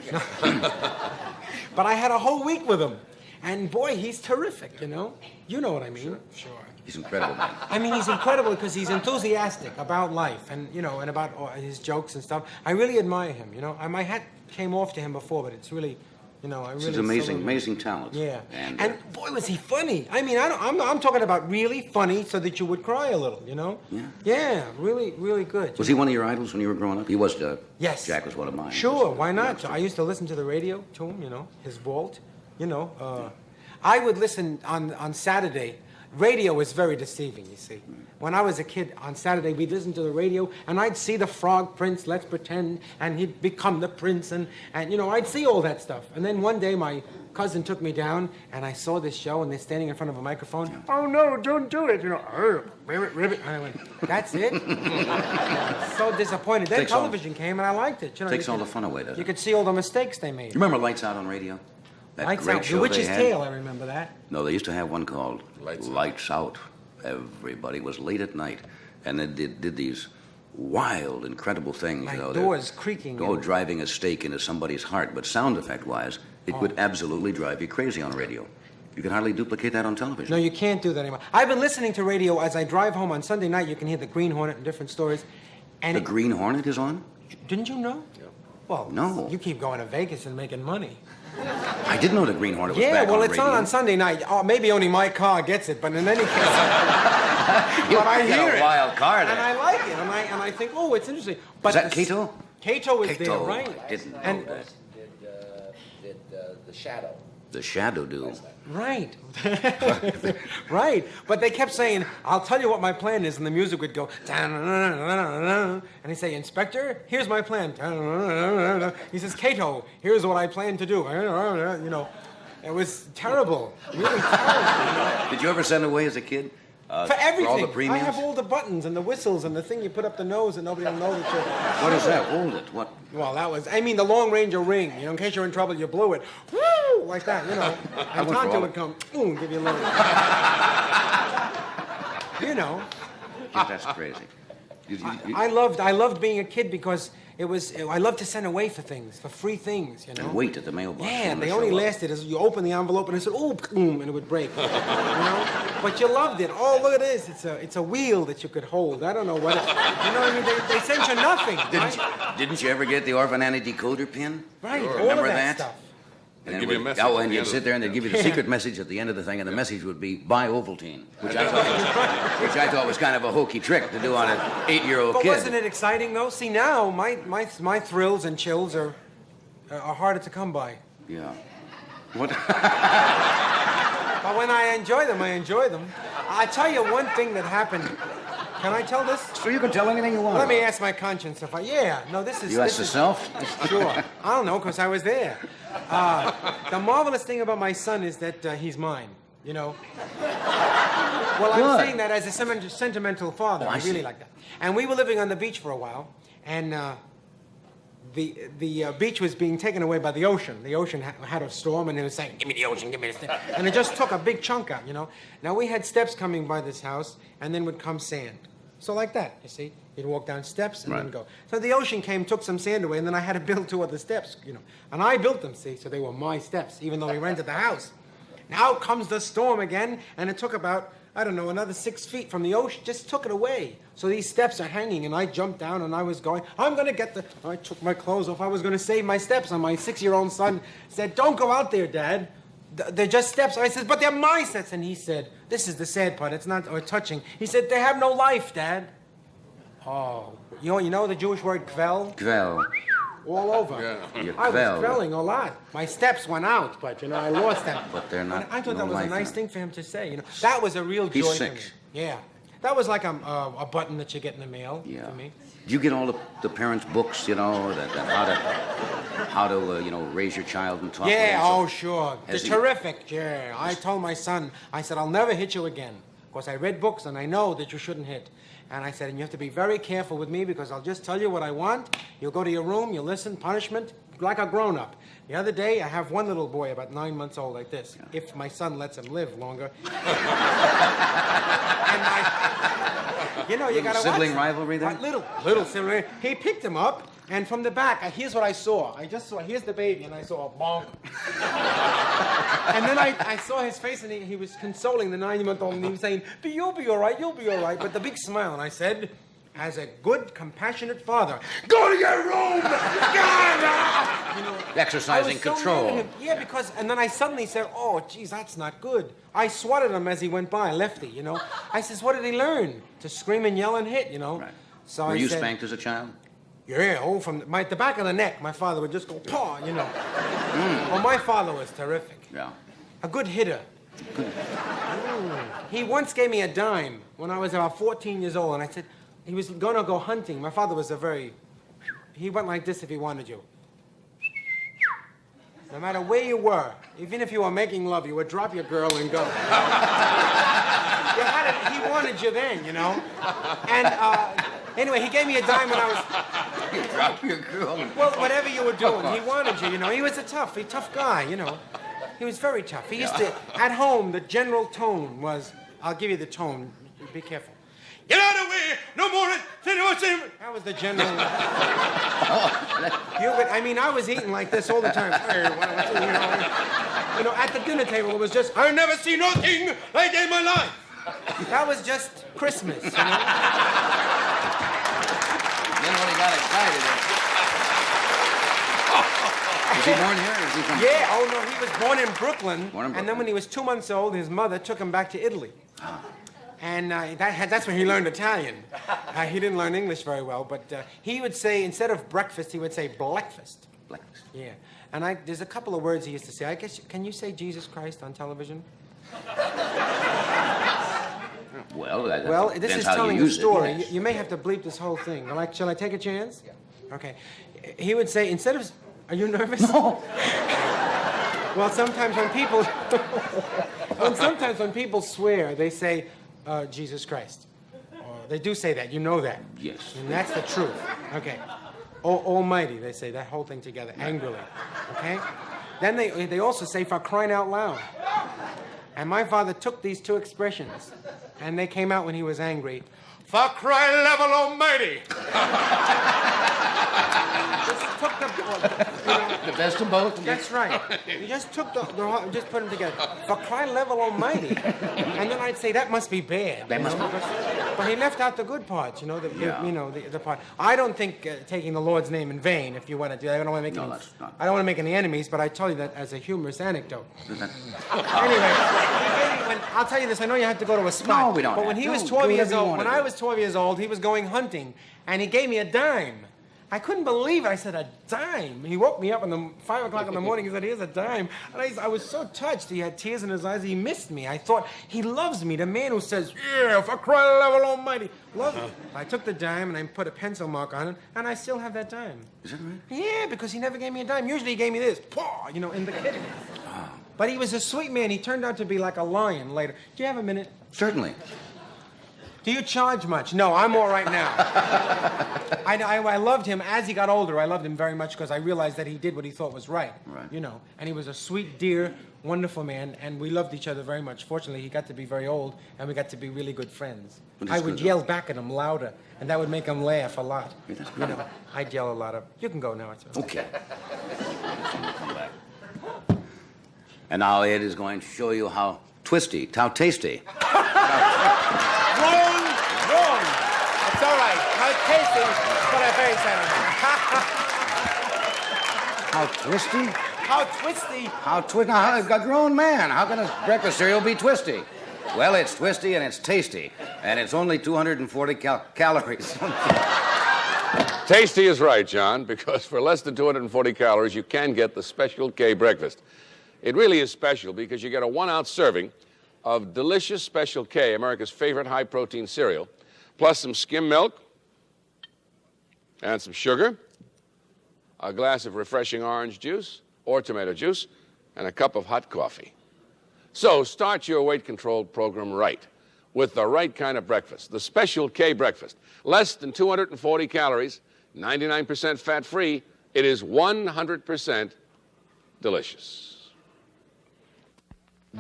Speaker 15: But I had a whole week with him. And boy, he's terrific, you know? You know what I mean? Sure.
Speaker 3: He's incredible, man.
Speaker 15: I mean, he's incredible because he's enthusiastic about life and, you know, and about his jokes and stuff. I really admire him, you know? My hat came off to him before, but it's really, you know, I really...
Speaker 3: It's amazing talent.
Speaker 15: Yeah. And boy, was he funny. I mean, I'm talking about really funny so that you would cry a little, you know?
Speaker 3: Yeah.
Speaker 15: Yeah, really, really good.
Speaker 3: Was he one of your idols when you were growing up? He was,
Speaker 15: yes.
Speaker 3: Jack was one of mine.
Speaker 15: Sure, why not? I used to listen to the radio to him, you know, his vault, you know. I would listen on Saturday. Radio is very deceiving, you see. When I was a kid, on Saturday, we'd listen to the radio, and I'd see the Frog Prince, Let's Pretend, and he'd become the prince, and you know, I'd see all that stuff. And then one day, my cousin took me down, and I saw this show, and they're standing in front of a microphone. Yeah. Oh, no, don't do it. You know, ribbit. And I went, that's it? So disappointed. Then television came, and I liked it. You know,
Speaker 3: takes all the fun away, doesn't it?
Speaker 15: You could see all the mistakes they made.
Speaker 3: You remember Lights Out on radio? That
Speaker 15: Lights
Speaker 3: great
Speaker 15: Out.
Speaker 3: show
Speaker 15: The Witch's
Speaker 3: they had?
Speaker 15: Tale, I remember that.
Speaker 3: No, they used to have one called Lights Out. Everybody was late at night, and they did these wild, incredible things.
Speaker 15: Like
Speaker 3: you know,
Speaker 15: doors creaking.
Speaker 3: Driving a stake into somebody's heart. But sound effect-wise, it would absolutely drive you crazy on radio. You can hardly duplicate that on television.
Speaker 15: No, you can't do that anymore. I've been listening to radio as I drive home on Sunday night. You can hear the Green Hornet and different stories. And
Speaker 3: the Green Hornet is on?
Speaker 15: Didn't you know?
Speaker 3: Yeah.
Speaker 15: Well,
Speaker 3: no.
Speaker 15: You keep going to Vegas and making money.
Speaker 3: I didn't know the Green Hornet was back
Speaker 15: Yeah, well,
Speaker 3: on
Speaker 15: it's
Speaker 3: radio.
Speaker 15: on Sunday night. Oh, maybe only my car gets it, but in any case, but I hear
Speaker 3: a
Speaker 15: it.
Speaker 3: wild car there.
Speaker 15: And I like it, and I think, oh, it's interesting. But
Speaker 3: is that Cato?
Speaker 15: Cato is there, right?
Speaker 3: I didn't know that.
Speaker 4: Did The Shadow.
Speaker 3: The Shadow do.
Speaker 15: Right. Right. But they kept saying, I'll tell you what my plan is, and the music would go, and he'd say, Inspector, here's my plan. He says, Cato, here's what I plan to do. You know, it was terrible. Really terrible.
Speaker 3: Did you ever send away as a kid?
Speaker 15: For everything.
Speaker 3: For all the premiums?
Speaker 15: I have all the buttons and the whistles and the thing you put up the nose and nobody will know that you're...
Speaker 3: What is that? Hold it. What?
Speaker 15: Well, that was... I mean, the long ranger ring. You know, in case you're in trouble, you blew it. Woo! Like that, you know. And Tonto would come, give you a little... You know.
Speaker 3: Yeah, that's crazy.
Speaker 15: I loved being a kid because I loved to send away for things, for free things, you know.
Speaker 3: And wait at the mailbox.
Speaker 15: Yeah, they only lasted as you open the envelope and it said, oh, and it would break. You know? But you loved it. Oh, look at this. It's a wheel that you could hold. I don't know what it, you know what I mean? They sent you nothing.
Speaker 3: Didn't you ever get the Orphan Annie decoder pin?
Speaker 15: Right,
Speaker 3: Sure.
Speaker 15: all
Speaker 3: Remember
Speaker 15: of that stuff.
Speaker 3: And
Speaker 2: give you a message
Speaker 3: Oh,
Speaker 2: at
Speaker 3: and
Speaker 2: the
Speaker 3: you'd
Speaker 2: end
Speaker 3: sit
Speaker 2: of
Speaker 3: there and they'd give you the secret message at the end of the thing, and the message would be, buy Ovaltine, which I thought was kind of a hokey trick to do on an 8-year-old kid.
Speaker 15: But wasn't it exciting, though? See, now my thrills and chills are harder to come by.
Speaker 3: Yeah. What?
Speaker 15: But when I enjoy them, I enjoy them. I tell you one thing that happened. Can I tell this?
Speaker 3: Sure, you can tell anything you want.
Speaker 15: Let me ask my conscience if I... Yeah, no, this is...
Speaker 3: You asked yourself?
Speaker 15: Sure. I don't know, because I was there. The marvelous thing about my son is that he's mine, you know? Well, I'm saying that as a sentimental father. I really like that. And we were living on the beach for a while, and the beach was being taken away by the ocean. The ocean had a storm, and it was saying, give me the ocean, give me the thing. And it just took a big chunk out, you know? Now, we had steps coming by this house, and then would come sand. So like that, you see? You'd walk down steps and then go. So the ocean came, took some sand away, and then I had to build 2 other steps, you know. And I built them, see? So they were my steps, even though we rented the house. Now comes the storm again, and it took about, I don't know, another 6 feet from the ocean. Just took it away. So these steps are hanging, and I jumped down, and I was going, I'm going to get the... I took my clothes off. I was going to save my steps, and my 6-year-old son said, don't go out there, Dad. They're just steps. I said, but they're my steps. And he said, this is the sad part. It's not touching. He said, they have no life, Dad. Oh, you know the Jewish word kvel?
Speaker 3: Kvel.
Speaker 15: All over.
Speaker 3: Yeah.
Speaker 15: I was kvelling a lot. My steps went out, but, you know, I lost them.
Speaker 3: But they're not.
Speaker 15: I thought that was a nice thing for him to say. You know, that was a real joy.
Speaker 3: He's
Speaker 15: for me.
Speaker 3: 6.
Speaker 15: Yeah. That was like a button that you get in the mail for me.
Speaker 3: Do you get all the parents' books, you know, that how to you know, raise your child and talk?
Speaker 15: Yeah,
Speaker 3: to
Speaker 15: sure. They're terrific. Yeah. I told my son, I said, I'll never hit you again. Of course, I read books, and I know that you shouldn't hit. And I said, and you have to be very careful with me, because I'll just tell you what I want. You'll go to your room, you'll listen, punishment, like a grown-up. The other day, I have one little boy, about 9 months old, like this, if my son lets him live longer. You know, you got to watch
Speaker 3: sibling rivalry there?
Speaker 15: Little sibling. He picked him up, and from the back, here's what I saw. I just saw, here's the baby, and I saw a bonk. And then I saw his face, and he was consoling the 90-month-old, and he was saying, you'll be all right, you'll be all right. But the big smile, and I said, as a good, compassionate father, go to your room!
Speaker 3: Exercising control.
Speaker 15: Yeah, because, and then I suddenly said, oh, geez, that's not good. I swatted him as he went by, lefty, I says, what did he learn? To scream and yell and hit,
Speaker 3: Right.
Speaker 15: So
Speaker 3: Were
Speaker 15: I
Speaker 3: you
Speaker 15: said,
Speaker 3: spanked as a child?
Speaker 15: Yeah, from the back of the neck, my father would just go, paw, Well, my father was terrific.
Speaker 3: Yeah.
Speaker 15: A good hitter. He once gave me a dime when I was about 14 years old, and I said, he was going to go hunting. My father was he went like this if he wanted you. No matter where you were, even if you were making love, you would drop your girl and go. He wanted you then, And anyway, he gave me a dime when I was...
Speaker 3: You drop your girl.
Speaker 15: Well, whatever you were doing, he wanted you, He was a tough guy, He was very tough. He used to, at home, the general tone was, I'll give you the tone, be careful. Get out of the way! No more! That was the general... I was eating like this all the time. At the dinner table, it was just, I never see nothing like in my life. That was just Christmas,
Speaker 3: Then when he got excited... Was he born here, or is he from...
Speaker 15: Yeah, oh no, he was born in Brooklyn. And then when he was 2 months old, his mother took him back to Italy. And that's when he learned Italian. He didn't learn English very well, but he would say, instead of breakfast, he would say breakfast.
Speaker 3: Breakfast.
Speaker 15: Yeah. And there's a couple of words he used to say. I guess, can you say Jesus Christ on television?
Speaker 3: Well,
Speaker 15: this is telling a story. You may have to bleep this whole thing. Shall I take a chance? Yeah. Okay. He would say, instead of... Are you nervous?
Speaker 3: No.
Speaker 15: Well, sometimes when people swear, they say, Jesus Christ. They do say that. You know that.
Speaker 3: Yes.
Speaker 15: And that's the truth. Okay. Almighty, they say that whole thing together, angrily. Okay? Then they also say, for crying out loud. And my father took these two expressions, and they came out when he was angry. For crying level almighty! Just took
Speaker 3: the best of both.
Speaker 15: That's right. You just took just put them together. For crying level almighty. And then I'd say, that must be bad.
Speaker 3: That must be bad.
Speaker 15: But he left out the good parts, the part. I don't think taking the Lord's name in vain, if you want to do that. I don't want to make any enemies, but I tell you that as a humorous anecdote. Anyway, I'll tell you this. I know you have to go to a spot.
Speaker 3: No, we don't.
Speaker 15: But when he was 12 years old, when I was 12 years old, he was going hunting, and he gave me a dime. I couldn't believe it. I said, a dime? He woke me up at 5 o'clock in the morning. He said, here's a dime. And I was so touched. He had tears in his eyes. He missed me. I thought, he loves me. The man who says, yeah, for crying level almighty. Love me. I took the dime, and I put a pencil mark on it, and I still have that dime.
Speaker 3: Is that right?
Speaker 15: Yeah, because he never gave me a dime. Usually he gave me this, paw, in the kidney. Oh. But he was a sweet man. He turned out to be like a lion later. Do you have a minute?
Speaker 3: Certainly.
Speaker 15: Do you charge much? No, I'm all right now. I loved him as he got older. I loved him very much because I realized that he did what he thought was right.
Speaker 3: Right.
Speaker 15: And he was a sweet, dear, wonderful man, and we loved each other very much. Fortunately, he got to be very old, and we got to be really good friends. I would yell back at him louder, and that would make him laugh a lot.
Speaker 3: Yeah,
Speaker 15: I'd yell a lot. You can go now. It's
Speaker 3: okay. Come back. And now Ed is going to show you how tasty.
Speaker 15: Wrong. It's all right. How tasty, but I'm very sentimental.
Speaker 3: How twisty?
Speaker 15: How twisty?
Speaker 3: How twisty? Now, a grown man. How can a breakfast cereal be twisty? Well, it's twisty and it's tasty, and it's only 240 calories.
Speaker 9: Tasty is right, John, because for less than 240 calories, you can get the Special K breakfast. It really is special because you get a 1-ounce serving of delicious Special K, America's favorite high-protein cereal, plus some skim milk and some sugar, a glass of refreshing orange juice or tomato juice, and a cup of hot coffee. So start your weight control program right with the right kind of breakfast, the Special K breakfast. Less than 240 calories, 99% fat-free. It is 100% delicious.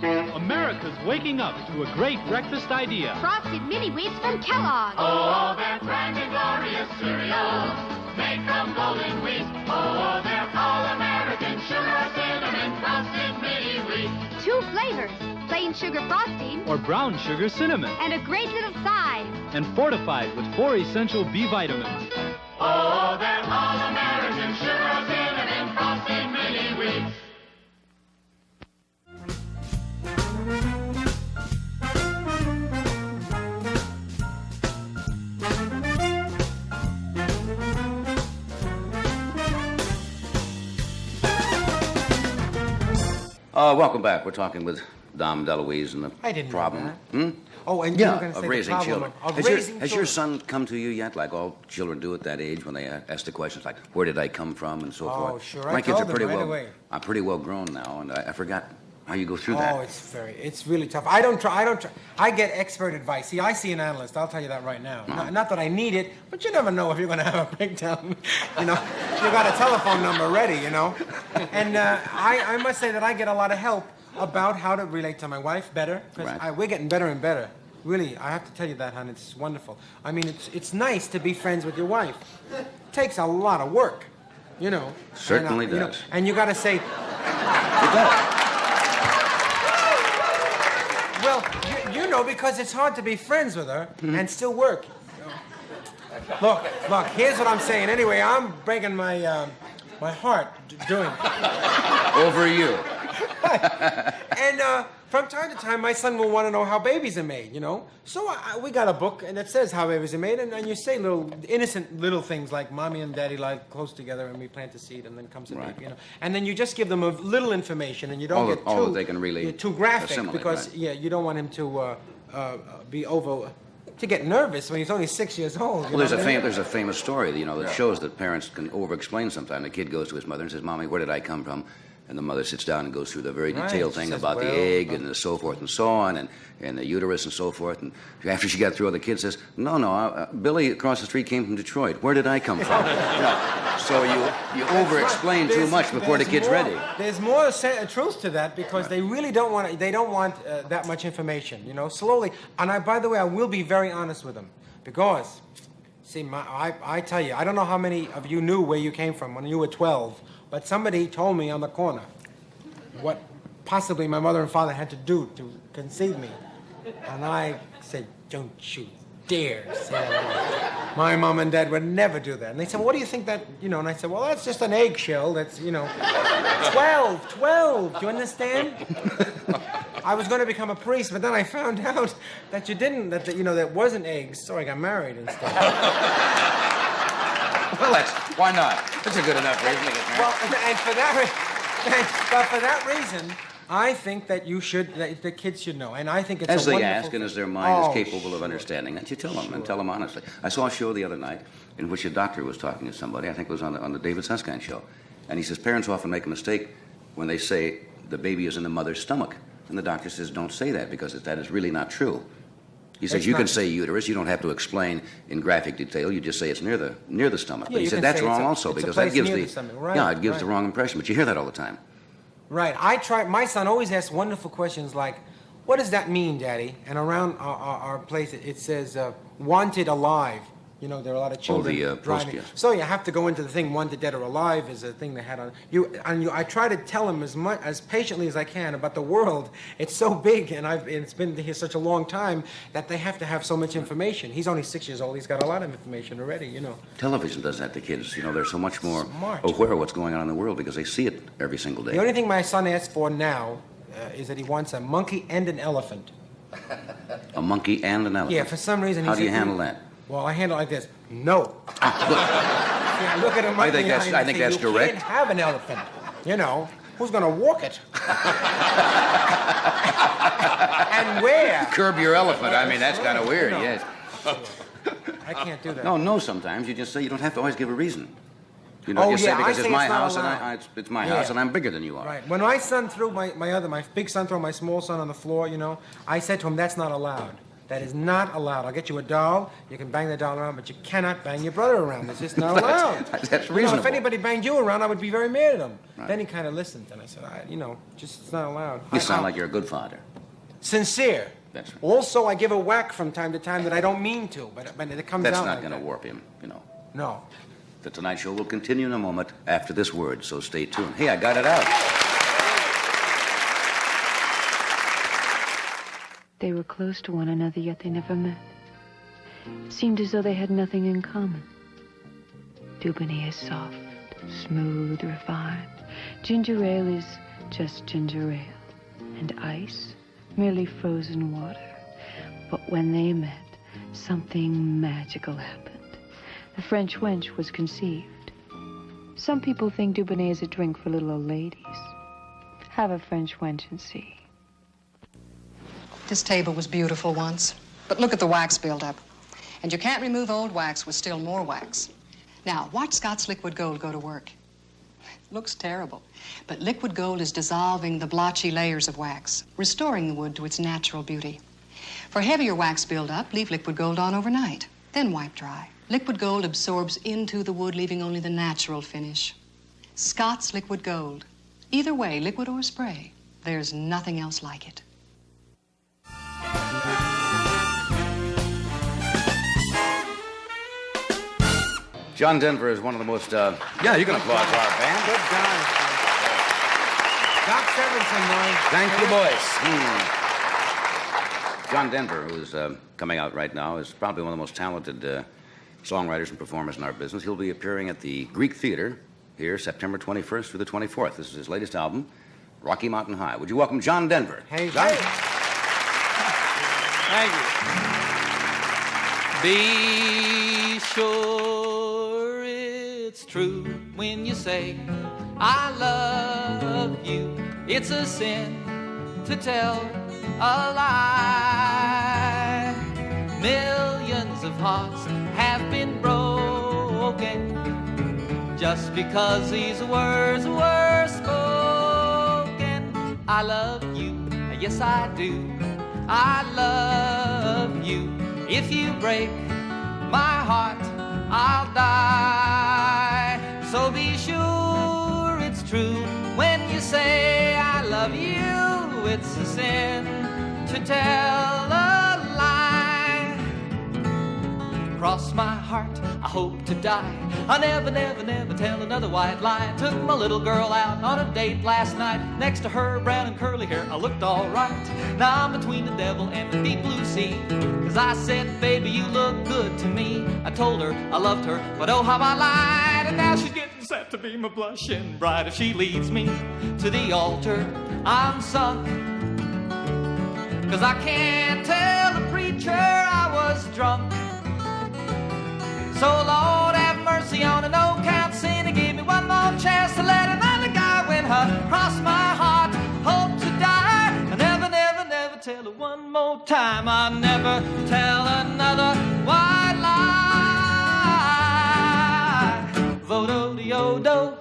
Speaker 16: America's waking up to a great breakfast idea.
Speaker 17: Frosted mini wheats from Kellogg's.
Speaker 18: Oh, they're grand and glorious cereals. Make them golden wheats. Oh, they're all American sugar or cinnamon frosted mini wheats.
Speaker 17: brown sugar frosting.
Speaker 16: Or brown sugar cinnamon.
Speaker 17: And a great little size.
Speaker 16: And fortified with 4 essential B vitamins.
Speaker 18: Oh, they're all-American sugar, cinnamon, frosting, mini wheats.
Speaker 3: Welcome back. We're talking with Dom DeLuise and the
Speaker 15: I didn't
Speaker 3: problem.
Speaker 15: know that.
Speaker 3: Hmm?
Speaker 15: Oh, and you were
Speaker 3: Yeah,
Speaker 15: going to say
Speaker 3: of raising
Speaker 15: the problem
Speaker 3: children.
Speaker 15: of
Speaker 3: Has,
Speaker 15: raising
Speaker 3: your, has your
Speaker 15: children.
Speaker 3: son come to you yet, like all children do at that age, when they ask the questions like, "Where did I come from?" and so
Speaker 15: Oh,
Speaker 3: forth?
Speaker 15: sure.
Speaker 3: My
Speaker 15: I
Speaker 3: kids
Speaker 15: told
Speaker 3: are pretty
Speaker 15: them right
Speaker 3: well.
Speaker 15: away.
Speaker 3: I'm pretty well grown now, and I forgot how you go through
Speaker 15: Oh,
Speaker 3: that.
Speaker 15: it's really tough. I don't try. I get expert advice. See, I see an analyst. I'll tell you that right now. Not that I need it, but you never know if you're going to have a breakdown. You know, you got a telephone number ready. You know, and I must say that I get a lot of help about how to relate to my wife better, because we're getting better and better. Really, I have to tell you that, hon. It's wonderful. I mean, it's nice to be friends with your wife. It takes a lot of work, you know.
Speaker 3: Certainly
Speaker 15: and, you know,
Speaker 3: does.
Speaker 15: and you got to say.
Speaker 3: It does.
Speaker 15: Well, you know, because it's hard to be friends with her and still work. Look, here's what I'm saying. Anyway, I'm breaking my heart doing it.
Speaker 3: Over you.
Speaker 15: And from time to time, my son will want to know how babies are made, you know. So we got a book, and it says how babies are made, and you say innocent little things like mommy and daddy lie close together, and we plant a seed, and then comes a baby, you know. And then you just give them a little information, and you don't get
Speaker 3: all that they can really
Speaker 15: too graphic,
Speaker 3: assimilate,
Speaker 15: because
Speaker 3: right.
Speaker 15: you don't want him to to get nervous when he's only 6 years old.
Speaker 3: Well, there's a famous story, you know, that shows that parents can over-explain sometimes. The kid goes to his mother and says, "Mommy, where did I come from?" And the mother sits down and goes through the very detailed thing about the egg and so forth and so on, and the uterus and so forth. And after she got through, the kid says, "No, Billy across the street came from Detroit. Where did I come from?" So you over-explain too much before the kid's ready.
Speaker 15: There's more truth to that, because they really don't want that much information. You know, slowly. And by the way, I will be very honest with them, because, see, I tell you, I don't know how many of you knew where you came from when you were 12. But somebody told me on the corner what possibly my mother and father had to do to conceive me. And I said, "Don't you dare say that. My mom and dad would never do that." And they said, "Well, what do you think that, you know?" And I said, "Well, that's just an eggshell. That's, you know, 12. Do you understand?" I was going to become a priest, but then I found out that you didn't, that wasn't eggs, so I got married instead.
Speaker 3: Well, why not? That's a good enough reason to get married.
Speaker 15: Well, and for that reason, I think that the kids should know, and I think it's
Speaker 3: as
Speaker 15: a
Speaker 3: they
Speaker 15: wonderful
Speaker 3: ask, and as their mind is capable of understanding that, you tell them and tell them honestly. I saw a show the other night in which a doctor was talking to somebody. I think it was on the David Susskind show, and he says parents often make a mistake when they say the baby is in the mother's stomach, and the doctor says don't say that, because that is really not true. He says you can say uterus. You don't have to explain in graphic detail. You just say it's near the stomach.
Speaker 15: Yeah,
Speaker 3: but he said that's wrong also, because that gives
Speaker 15: it
Speaker 3: gives the wrong impression. But you hear that all the time.
Speaker 15: Right. My son always asks wonderful questions like, "What does that mean, Daddy?" And around our place it says "wanted alive." You know, there are a lot of children driving.
Speaker 3: Post, yes.
Speaker 15: So you have to go into the thing, "wanted dead or alive" is a thing they had on you. And I try to tell him as patiently as I can about the world. It's so big, and it's been here such a long time that they have to have so much information. He's only 6 years old. He's got a lot of information already, you know.
Speaker 3: Television does that to kids. You know, they're so much more aware of what's going on in the world because they see it every single day.
Speaker 15: The only thing my son asks for now is that he wants a monkey and an elephant.
Speaker 3: A monkey and an elephant?
Speaker 15: Yeah, for some reason.
Speaker 3: How do you handle that?
Speaker 15: Well, I handle it like this. No. I look at him.
Speaker 3: I think that's direct.
Speaker 15: You can't have an elephant. You know, who's going to walk it? And where?
Speaker 3: Curb your elephant. I mean, that's kind of weird. Yes.
Speaker 15: I can't do that.
Speaker 3: No. Sometimes you just say you don't have to always give a reason. You know, just say because it's my house and it's my house and I'm bigger than you are.
Speaker 15: Right. When my son threw my big son threw my small son on the floor, you know, I said to him, "That's not allowed. That is not allowed. I'll get you a doll. You can bang the doll around, but you cannot bang your brother around. It's just not allowed."
Speaker 3: That's reasonable.
Speaker 15: You know, if anybody banged you around, I would be very mad at him. Right. Then he kind of listened, and I said, it's not allowed.
Speaker 3: You sound like you're a good father.
Speaker 15: Sincere.
Speaker 3: That's right.
Speaker 15: Also, I give a whack from time to time that I don't mean to, but it comes out.
Speaker 3: That's not going to warp him, you know.
Speaker 15: No.
Speaker 3: The Tonight Show will continue in a moment after this word, so stay tuned. Hey, I got it out.
Speaker 19: They were close to one another, yet they never met. It seemed as though they had nothing in common. Dubonnet is soft, smooth, refined. Ginger ale is just ginger ale. And ice, merely frozen water. But when they met, something magical happened. The French wench was conceived. Some people think Dubonnet is a drink for little old ladies. Have a French wench and see.
Speaker 20: This table was beautiful once, but look at the wax buildup. And you can't remove old wax with still more wax. Now, watch Scott's Liquid Gold go to work. Looks terrible, but Liquid Gold is dissolving the blotchy layers of wax, restoring the wood to its natural beauty. For heavier wax buildup, leave Liquid Gold on overnight, then wipe dry. Liquid Gold absorbs into the wood, leaving only the natural finish. Scott's Liquid Gold. Either way, liquid or spray, there's nothing else like it.
Speaker 3: John Denver is one of the most, yeah, you can applaud for our band.
Speaker 15: Good guys. Doc Severinsen, boys.
Speaker 3: Thank you, boys. John Denver, who's coming out right now, is probably one of the most talented songwriters and performers in our business. He'll be appearing at the Greek Theater here September 21st through the 24th. This is his latest album, Rocky Mountain High. Would you welcome John Denver?
Speaker 15: Hey,
Speaker 3: John?
Speaker 21: Thank you. Be sure it's true when you say I love you. It's a sin to tell a lie. Millions of hearts have been broken just because these words were spoken. I love you, yes I do. I love you. If you break my heart, I'll die. So be sure it's true when you say I love you. It's a sin to tell a lie. Cross my heart, I hope to die. I never, never, never tell another white lie. Took my little girl out on a date last night. Next to her, brown and curly hair, I looked all right. Now I'm between the devil and the deep blue sea. Cause I said, baby, you look good to me. I told her I loved her, but oh, how I lied. And now she's getting set to be my blushing bride. If she leads me to the altar, I'm sunk. Cause I can't tell the preacher I was drunk. So Lord have mercy on a no-count sin and give me one more chance to let another guy win her. Cross my heart, hope to die. I never, never, never tell her one more time. I'll never tell another white lie. Vodo-de-o-do.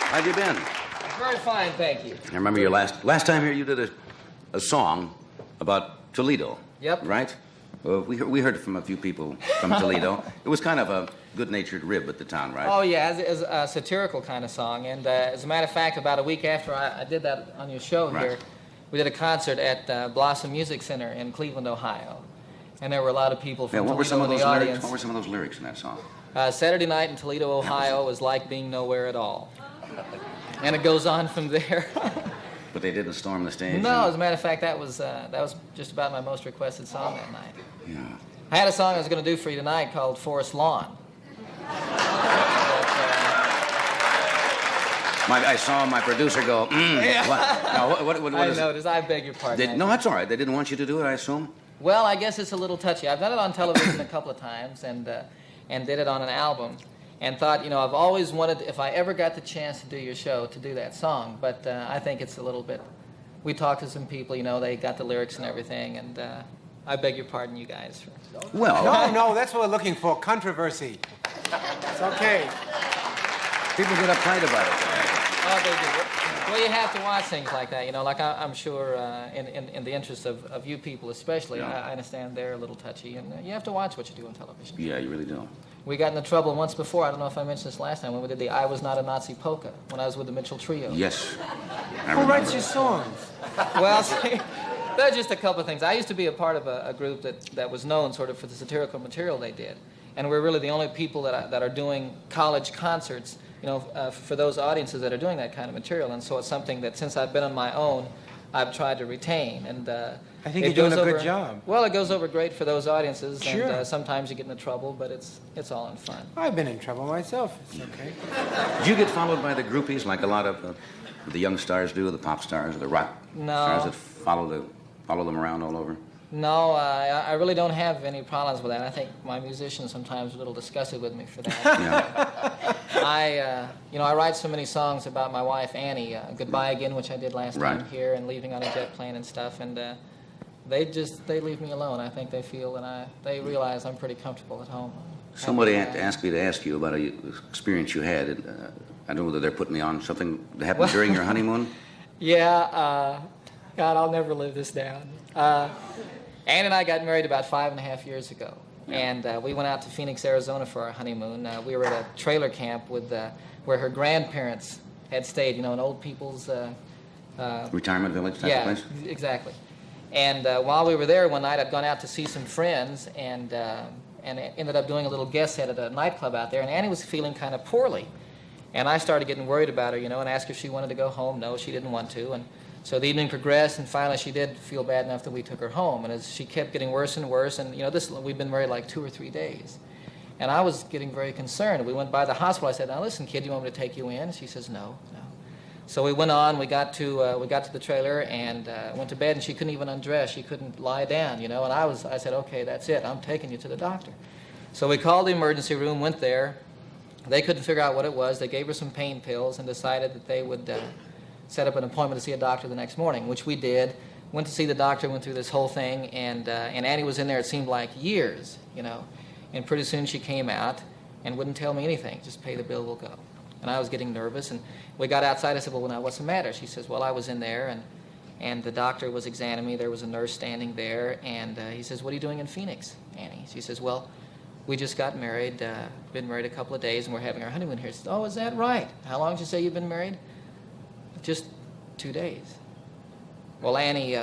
Speaker 3: How have you been?
Speaker 22: Very fine, thank you.
Speaker 3: I remember your last time here you did a song about Toledo.
Speaker 22: Yep.
Speaker 3: Right? We heard from a few people from Toledo. It was kind of a good-natured rib at the town, right?
Speaker 22: Oh, yeah, as a satirical kind of song. And as a matter of fact, about a week after I did that on your show here, we did a concert at Blossom Music Center in Cleveland, Ohio. And there were a lot of people from Toledo in the audience.
Speaker 3: What were some of those lyrics in that song?
Speaker 22: Saturday night in Toledo, Ohio was like being nowhere at all. And it goes on from there.
Speaker 3: But they didn't storm the stage?
Speaker 22: No, as a matter of fact, that was just about my most requested song that night.
Speaker 3: Yeah.
Speaker 22: I had a song I was going to do for you tonight called Forest Lawn.
Speaker 3: I saw my producer go,
Speaker 22: Yeah.
Speaker 3: What
Speaker 22: I
Speaker 3: is
Speaker 22: noticed. I beg your pardon.
Speaker 3: No, that's all right. They didn't want you to do it, I assume?
Speaker 22: Well, I guess it's a little touchy. I've done it on television a couple of times and did it on an album. And thought, I've always wanted, if I ever got the chance to do your show, to do that song. But I think it's a little bit... We talked to some people, they got the lyrics and everything, and I beg your pardon, you guys.
Speaker 15: Well... No, that's what we're looking for, controversy. It's okay.
Speaker 3: People get uptight about it.
Speaker 22: Oh, they do. Well, you have to watch things like that, Like I'm sure in the interest of you people especially, I understand they're a little touchy, and you have to watch what you do on television.
Speaker 3: Yeah, you really do.
Speaker 22: We got into trouble once before, I don't know if I mentioned this last time, when we did the I Was Not a Nazi polka, when I was with the Mitchell Trio.
Speaker 3: Yes.
Speaker 15: Who writes your songs?
Speaker 22: Well, see, There's just a couple of things. I used to be a part of a group that was known sort of for the satirical material they did. And we're really the only people that are doing college concerts, for those audiences that are doing that kind of material. And so it's something that since I've been on my own, I've tried to retain. And
Speaker 15: I think you're doing a good job.
Speaker 22: Well, it goes over great for those audiences.
Speaker 15: Sure.
Speaker 22: And sometimes you get into trouble, but it's all in fun.
Speaker 15: I've been in trouble myself. It's okay.
Speaker 3: Did you get followed by the groupies like a lot of the young stars do, the pop stars, or the rock stars that follow them around all over?
Speaker 22: No, I really don't have any problems with that. I think my musicians sometimes are a little disgusted with me for that. I write so many songs about my wife, Annie, Goodbye Again, which I did last time here, and Leaving on a Jet Plane and stuff, and they leave me alone. I think they feel that they realize I'm pretty comfortable at home.
Speaker 3: Somebody asked me to ask you about an experience you had. I don't know whether they're putting me on something that happened during your honeymoon.
Speaker 22: Yeah, God, I'll never live this down. Ann and I got married about 5.5 years ago, and we went out to Phoenix, Arizona for our honeymoon. We were at a trailer camp where her grandparents had stayed, an old people's...
Speaker 3: retirement village type of place?
Speaker 22: Yeah, exactly. And while we were there one night, I'd gone out to see some friends and ended up doing a little guest set at a nightclub out there, and Annie was feeling kind of poorly. And I started getting worried about her, and asked her if she wanted to go home. No, she didn't want to. And so the evening progressed, and finally she did feel bad enough that we took her home. And as she kept getting worse and worse, and we'd been married like 2 or 3 days, and I was getting very concerned. We went by the hospital. I said, "Now listen, kid, you want me to take you in?" She says, "No." So we went on. We got to the trailer and went to bed, and she couldn't even undress. She couldn't lie down, And I said, "Okay, that's it. I'm taking you to the doctor." So we called the emergency room, went there. They couldn't figure out what it was. They gave her some pain pills and decided that they would set up an appointment to see a doctor the next morning, which we did. Went to see the doctor, went through this whole thing, and Annie was in there, it seemed like years, And pretty soon she came out and wouldn't tell me anything, just pay the bill, we'll go. And I was getting nervous, and we got outside. I said, "Well, now, what's the matter?" She says, "Well, I was in there, and the doctor was examining me. There was a nurse standing there, and he says, 'What are you doing in Phoenix, Annie?' She says, 'Well, we just got married, been married a couple of days, and we're having our honeymoon here.' She says, 'Oh, is that right? How long did you say you've been married?' 'Just 2 days.' Well, Annie,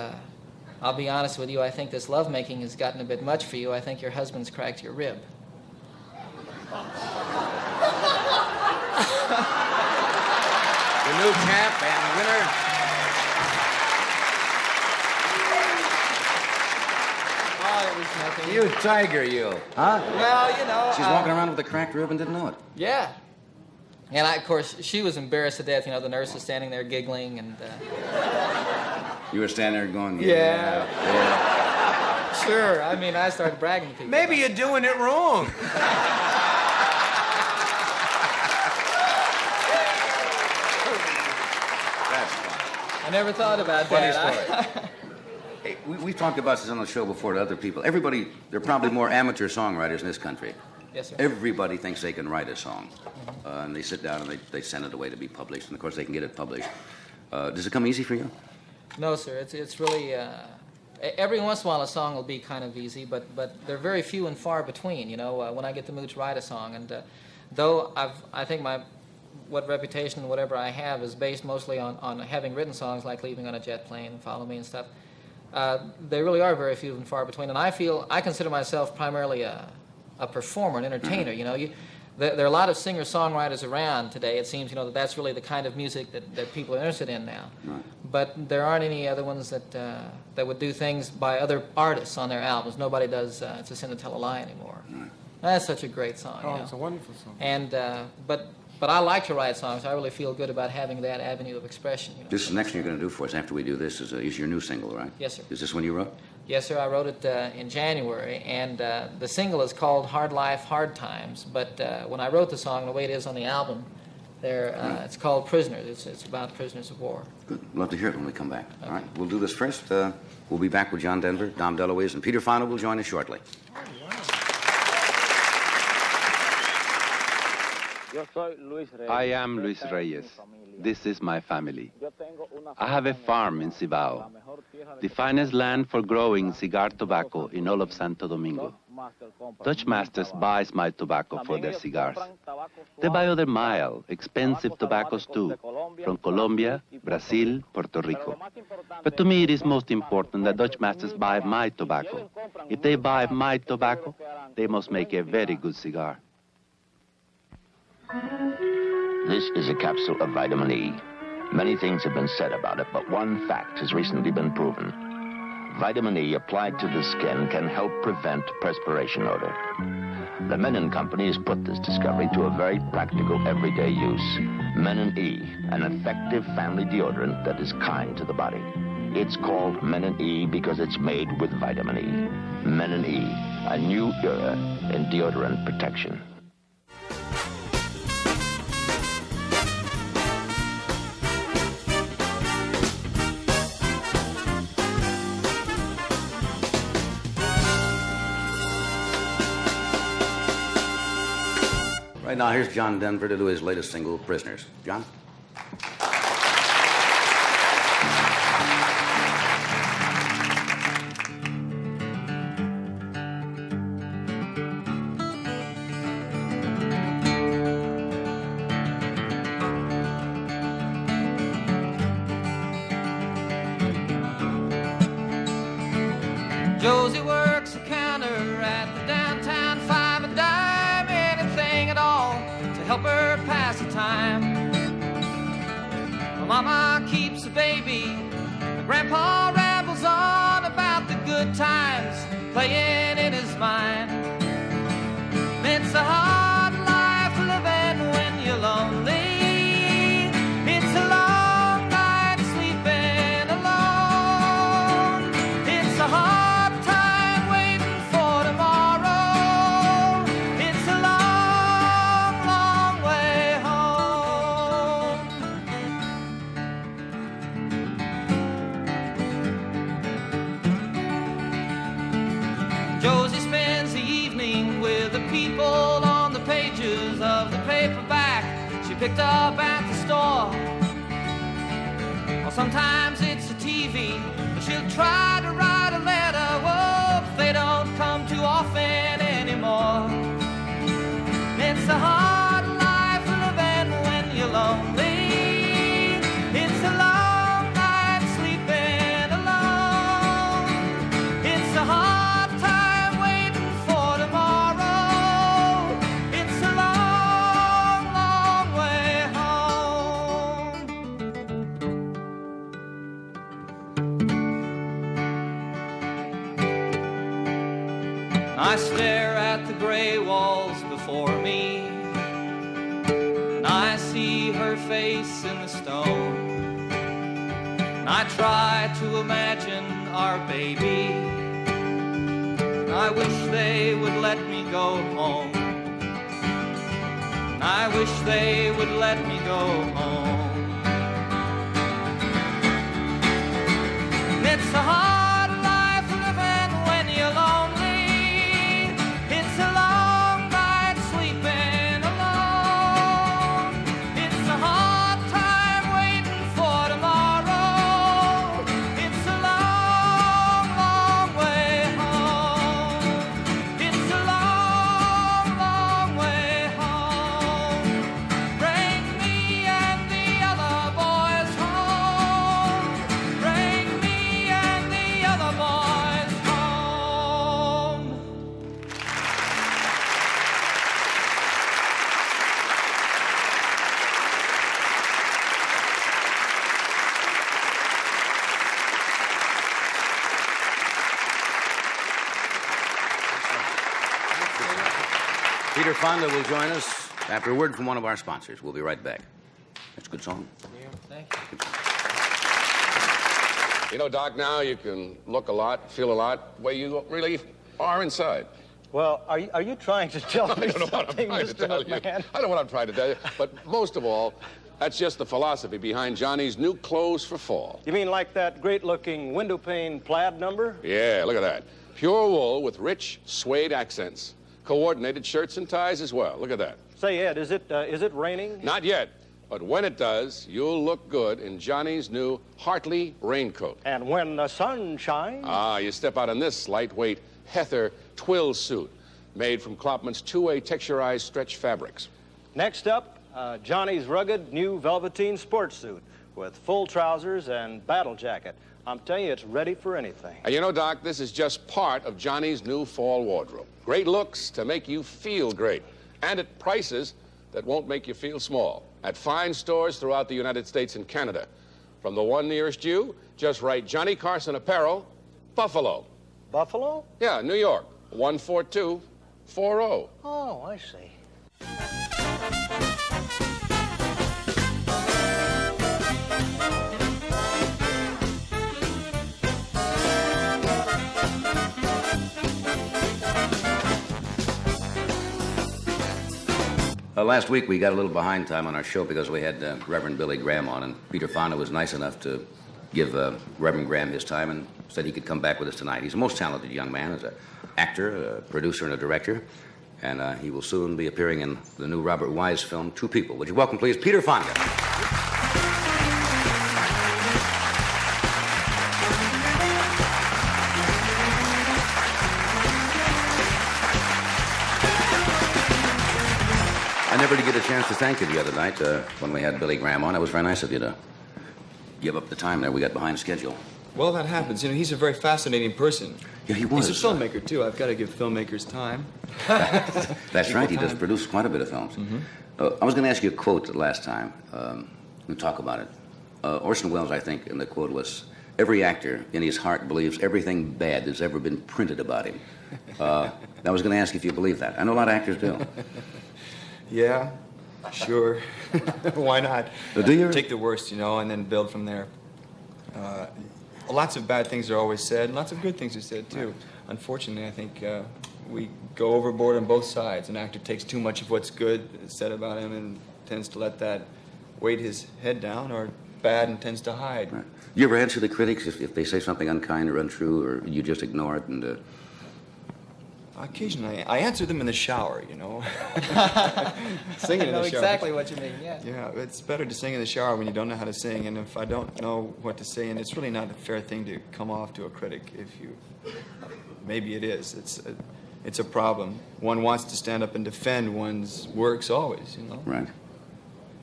Speaker 22: I'll be honest with you, I think this lovemaking has gotten a bit much for you. I think your husband's cracked your rib."
Speaker 3: The new champ and the winner.
Speaker 22: Oh, it was nothing.
Speaker 3: You tiger, you. Huh?
Speaker 22: Well,
Speaker 3: She's walking around with a cracked rib and didn't know it.
Speaker 22: Yeah. And of course, she was embarrassed to death. The nurse was standing there giggling, and...
Speaker 3: You were standing there going,
Speaker 22: yeah. Sure. I mean, I started bragging to people.
Speaker 15: Maybe you're doing it wrong.
Speaker 3: That's fun.
Speaker 22: I never thought about
Speaker 3: Funny
Speaker 22: that.
Speaker 3: story. Hey, we've talked about this on the show before to other people. Everybody, there are probably more amateur songwriters in this country.
Speaker 22: Yes, sir.
Speaker 3: Everybody thinks they can write a song. And they sit down and they send it away to be published. And, of course, they can get it published. Does it come easy for you?
Speaker 22: No, sir. It's really... every once in a while a song will be kind of easy, but they're very few and far between, when I get the mood to write a song. And though I think what reputation and whatever I have is based mostly on having written songs like Leaving on a Jet Plane and Follow Me and stuff, they really are very few and far between. And I consider myself primarily a performer, an entertainer, There are a lot of singer-songwriters around today. It seems, that's really the kind of music that people are interested in now.
Speaker 3: Right.
Speaker 22: But there aren't any other ones that would do things by other artists on their albums. Nobody does It's a Sin to Tell a Lie anymore.
Speaker 3: Right.
Speaker 22: That's such a great song.
Speaker 15: Oh, it's a wonderful song.
Speaker 22: And but I like to write songs. I really feel good about having that avenue of expression.
Speaker 3: This is the next thing you're going to do for us after we do this is your new single, right?
Speaker 22: Yes, sir.
Speaker 3: Is this one you wrote?
Speaker 22: Yes, sir. I wrote it in January, and the single is called Hard Life, Hard Times. But when I wrote the song, the way it is on the album, it's called Prisoners. It's about prisoners of war.
Speaker 3: Good. Love to hear it when we come back. Okay. All right. We'll do this first. We'll be back with John Denver, Dom DeLuise, and Peter Fonda will join us shortly.
Speaker 1: I am Luis Reyes. This is my family. I have a farm in Cibao, the finest land for growing cigar tobacco in all of Santo Domingo. Dutch masters buys my tobacco for their cigars. They buy other mild, expensive tobaccos too, from Colombia, Brazil, Puerto Rico. But to me it is most important that Dutch masters buy my tobacco. If they buy my tobacco, they must make a very good cigar.
Speaker 6: This is a capsule of vitamin E. Many things have been said about it, but one fact has recently been proven. Vitamin E applied to the skin can help prevent perspiration odor. The Menon Company has put this discovery to a very practical everyday use. Menon E, an effective family deodorant that is kind to the body. It's called Menon E because it's made with vitamin E. Menon E, a new era in deodorant protection.
Speaker 3: Right now, here's John Denver to do his latest single, Prisoners. John?
Speaker 21: Josie works a counter at the downtown 5 and dime, anything at all to help her pass the time. My mama keeps a baby, my grandpa rambles on about the good times playing in his mind. It's a hard life living when you're lonely. It's a long night sleeping alone. It's a hard Josie spends the evening with the people on the pages of the paperback she picked up at the store. Or sometimes it's a TV, but she'll try to write a letter. Whoa, they don't come too often anymore. It's a hard life living when you're lonely. It's a long night sleeping alone. It's a hard I stare at the gray walls before me, and I see her face in the stone. And I try to imagine our baby. I wish they would let me go home. And I wish they would let me go home. And it's a hard life living when you're lonely. It's a long night sleeping alone. It's a hard time waiting for tomorrow. It's a long, long way home. It's a long, long way home. Bring me and the other boys home. Bring me and the other boys home.
Speaker 3: Peter Fonda will join us after a word from one of our sponsors. We'll be right back. That's a good song.
Speaker 22: Yeah, thank you.
Speaker 9: You know, Doc, now you can look a lot, feel a lot, the way you really are inside.
Speaker 5: Well, are you trying to tell me
Speaker 9: I don't know what I'm
Speaker 5: something,
Speaker 9: trying to
Speaker 5: Mr.
Speaker 9: tell you.
Speaker 5: McMahon?
Speaker 9: I don't know what I'm trying to tell you, but most of all, that's just the philosophy behind Johnny's new clothes for fall.
Speaker 5: You mean like that great-looking window pane plaid number?
Speaker 9: Yeah, look at that. Pure wool with rich suede accents. Coordinated shirts and ties as well. Look at that.
Speaker 5: Say, Ed, is it raining?
Speaker 9: Not yet, but when it does, you'll look good in Johnny's new Hartley raincoat.
Speaker 5: And when the sun shines?
Speaker 9: Ah, you step out in this lightweight Heather twill suit made from Klopman's two-way texturized stretch fabrics.
Speaker 5: Next up, Johnny's rugged new velveteen sports suit with full trousers and battle jacket. I'm telling you, it's ready for anything.
Speaker 9: And you know, Doc, this is just part of Johnny's new fall wardrobe. Great looks to make you feel great, and at prices that won't make you feel small. At fine stores throughout the United States and Canada. From the one nearest you, just write Johnny Carson Apparel, Buffalo.
Speaker 5: Buffalo?
Speaker 9: Yeah, New York, 14240.
Speaker 5: Oh, I see.
Speaker 3: Last week we got a little behind time on our show because we had Reverend Billy Graham on, and Peter Fonda was nice enough to give Reverend Graham his time and said he could come back with us tonight. He's a most talented young man, as an actor, a producer, and a director, and he will soon be appearing in the new Robert Wise film, Two People. Would you welcome, please, Peter Fonda? I never did get a chance to thank you the other night when we had Billy Graham on. It was very nice of you to give up the time there. We got behind schedule.
Speaker 7: Well, that happens. You know, he's a very fascinating person.
Speaker 3: Yeah, he was.
Speaker 7: He's a filmmaker, too. I've got to give filmmakers time.
Speaker 3: That's right. He does produce quite a bit of films.
Speaker 7: Mm-hmm.
Speaker 3: I was going to ask you a quote last time. We'll talk about it. Orson Welles, I think, in the quote was, "Every actor in his heart believes everything bad that's ever been printed about him." I was going to ask if you believe that. I know a lot of actors do.
Speaker 7: Yeah, sure. Why not?
Speaker 3: Do you?
Speaker 7: Take the worst, you know, and then build from there. Lots of bad things are always said, and lots of good things are said, too. Unfortunately, I think we go overboard on both sides. An actor takes too much of what's good said about him and tends to let that weight his head down, or bad and tends to hide.
Speaker 3: Right. You ever answer the critics if they say something unkind or untrue, or you just ignore it and...
Speaker 7: Occasionally, I answer them in the shower, you know. Singing in the shower.
Speaker 22: I know exactly what you mean, yeah.
Speaker 7: Yeah, it's better to sing in the shower when you don't know how to sing, and if I don't know what to say, and it's really not a fair thing to come off to a critic if you... Maybe it is. It's a problem. One wants to stand up and defend one's works always, you know.
Speaker 3: Right.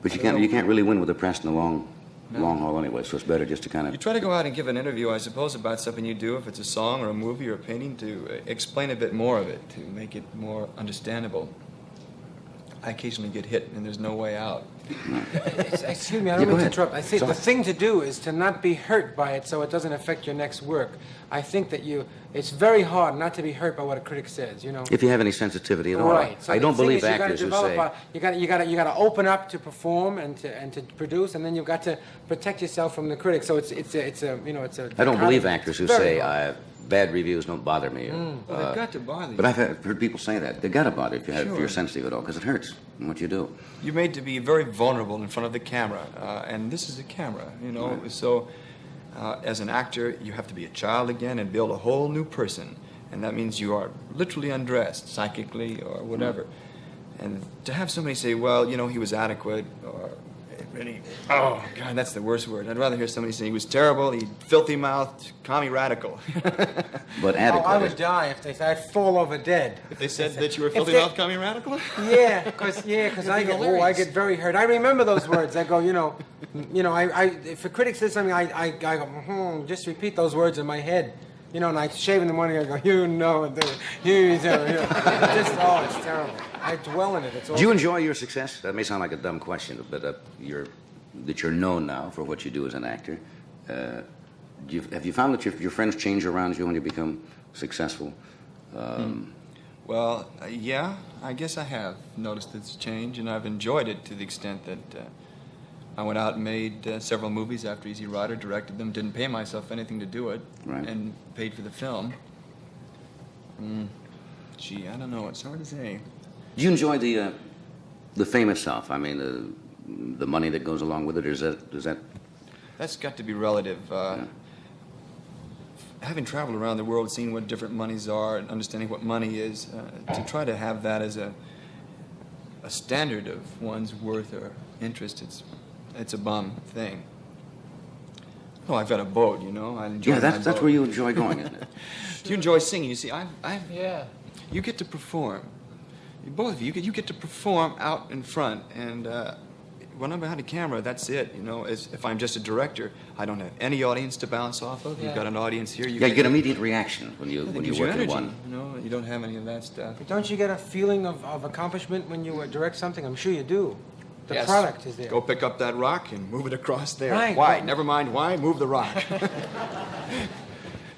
Speaker 3: But you can't really win with the press in the long haul anyway, so it's better just to kind of...
Speaker 7: You try to go out and give an interview, I suppose, about something you do, if it's a song or a movie or a painting, to explain a bit more of it, to make it more understandable. I occasionally get hit, and there's no way out.
Speaker 15: Excuse me, I don't mean to interrupt. I think the thing to do is to not be hurt by it so it doesn't affect your next work. I think that it's very hard not to be hurt by what a critic says, you know.
Speaker 3: If you have any sensitivity at all.
Speaker 15: Right. So
Speaker 3: I don't believe actors who say...
Speaker 15: You got to open up to perform and to produce, and then you've got to protect yourself from the critics. So it's a.
Speaker 3: I don't believe actors who say bad reviews don't bother me.
Speaker 7: Well, they've got to bother you.
Speaker 3: But I've heard people say that. They've got to bother if you're sensitive at all, because it hurts in what you do.
Speaker 7: You're made to be very vulnerable in front of the camera, and this is a camera, you know. Right. So, as an actor, you have to be a child again and build a whole new person, and that means you are literally undressed, psychically or whatever. Right. And to have somebody say, well, you know, he was adequate, or really, oh, God, that's the worst word. I'd rather hear somebody say he was terrible, he filthy-mouthed, commie radical.
Speaker 3: But adequate.
Speaker 15: I would die if they said I'd fall over dead.
Speaker 7: If they said that you were filthy-mouthed, commie radical?
Speaker 15: Yeah, because I get very hurt. I remember those words. I go, if a critic says something, I go, just repeat those words in my head. You know, and I shave in the morning, I go, it's terrible. I dwell in it.
Speaker 3: Do you enjoy your success? That may sound like a dumb question, but that you're known now for what you do as an actor. Have you found that your friends change around you when you become successful?
Speaker 7: Well, yeah, I guess I have noticed its change, and I've enjoyed it to the extent that I went out and made several movies after Easy Rider, directed them, didn't pay myself anything to do it,
Speaker 3: right.
Speaker 7: And paid for the film. Gee, I don't know. It's hard to say.
Speaker 3: Do you enjoy the fame itself? I mean, the money that goes along with it, or does that...
Speaker 7: That's got to be relative. Having traveled around the world, seeing what different monies are, and understanding what money is, to try to have that as a standard of one's worth or interest, it's a bum thing. Oh, I've got a boat, you know. I enjoy
Speaker 3: that's where you enjoy going, isn't it?
Speaker 7: Do you enjoy singing? You see,
Speaker 22: yeah.
Speaker 7: You get to perform. Both of you get to perform out in front, and when I'm behind a camera, that's it. You know, if I'm just a director, I don't have any audience to bounce off of. You've got an audience here.
Speaker 3: You get immediate reaction when you work at one.
Speaker 7: You know, you don't have any of that stuff.
Speaker 15: But don't you get a feeling of accomplishment when you direct something? I'm sure you do. The
Speaker 7: Yes.
Speaker 15: product is there.
Speaker 7: Go pick up that rock and move it across there.
Speaker 15: Right.
Speaker 7: Why? Never mind why. Move the rock.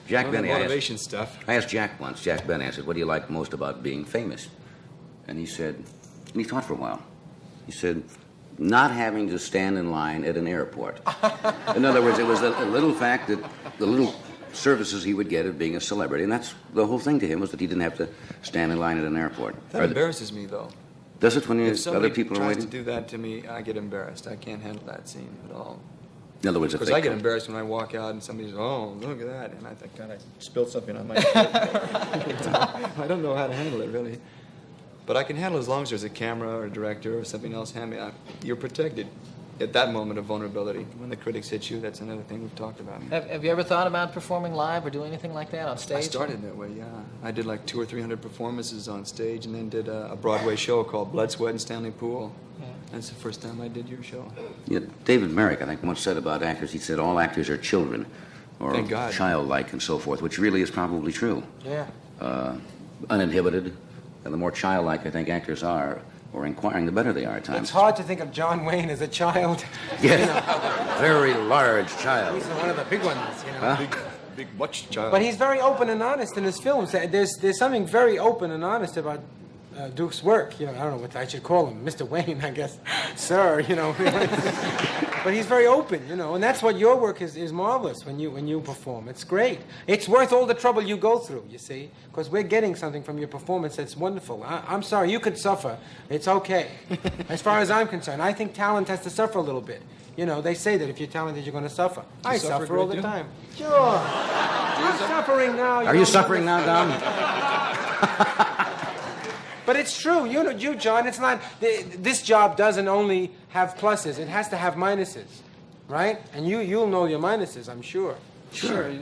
Speaker 3: Jack Benny,
Speaker 7: motivation stuff.
Speaker 3: I asked Jack once. Jack Benny, I said, "What do you like most about being famous?" And he said, and he thought for a while. He said, "Not having to stand in line at an airport." In other words, it was a little fact that the little services he would get of being a celebrity, and that's the whole thing to him, was that he didn't have to stand in line at an airport.
Speaker 7: That embarrasses me, though.
Speaker 3: Does it when
Speaker 7: If
Speaker 3: other people are
Speaker 7: tries
Speaker 3: waiting?
Speaker 7: to do that to me, I get embarrassed. I can't handle that scene at all.
Speaker 3: In other words, if
Speaker 7: Because
Speaker 3: they
Speaker 7: I get
Speaker 3: come-
Speaker 7: embarrassed when I walk out and somebody's, oh, look at that. And I think, God, I spilled something on my shirt. I don't know how to handle it, really. But I can handle it as long as there's a camera or a director or something else hand me. You're protected at that moment of vulnerability. When the critics hit you, that's another thing we've talked about.
Speaker 22: Have you ever thought about performing live or doing anything like that on stage?
Speaker 7: I started that way, yeah. I did like 200 or 300 performances on stage and then did a Broadway show called Blood, Sweat, and Stanley Pool.
Speaker 22: Yeah.
Speaker 7: That's the first time I did your show.
Speaker 3: Yeah, David Merrick, I think, once said about actors, he said all actors are children or
Speaker 7: Thank God.
Speaker 3: childlike and so forth, which really is probably true.
Speaker 15: Yeah.
Speaker 3: Uninhibited, and the more childlike I think actors are, or inquiring, the better they are at times.
Speaker 15: It's hard to think of John Wayne as a child.
Speaker 3: Yes.
Speaker 15: You know.
Speaker 3: Very large child.
Speaker 15: He's one of the big ones, you know.
Speaker 3: Huh?
Speaker 7: Big much child.
Speaker 15: But he's very open and honest in his films. There's something very open and honest about Duke's work. You know, I don't know what I should call him, Mr. Wayne, I guess, sir. You know, but he's very open. You know, and that's what your work is marvelous when you perform. It's great. It's worth all the trouble you go through. You see, because we're getting something from your performance that's wonderful. I'm sorry, you could suffer. It's okay, as far as I'm concerned. I think talent has to suffer a little bit. You know, they say that if you're talented, you're going to suffer. I suffer all the time. Sure. I'm suffering now.
Speaker 3: Are you suffering now, Dom?
Speaker 15: But it's true. You know, John, it's not... This job doesn't only have pluses. It has to have minuses, right? And you'll know your minuses, I'm sure.
Speaker 22: Sure.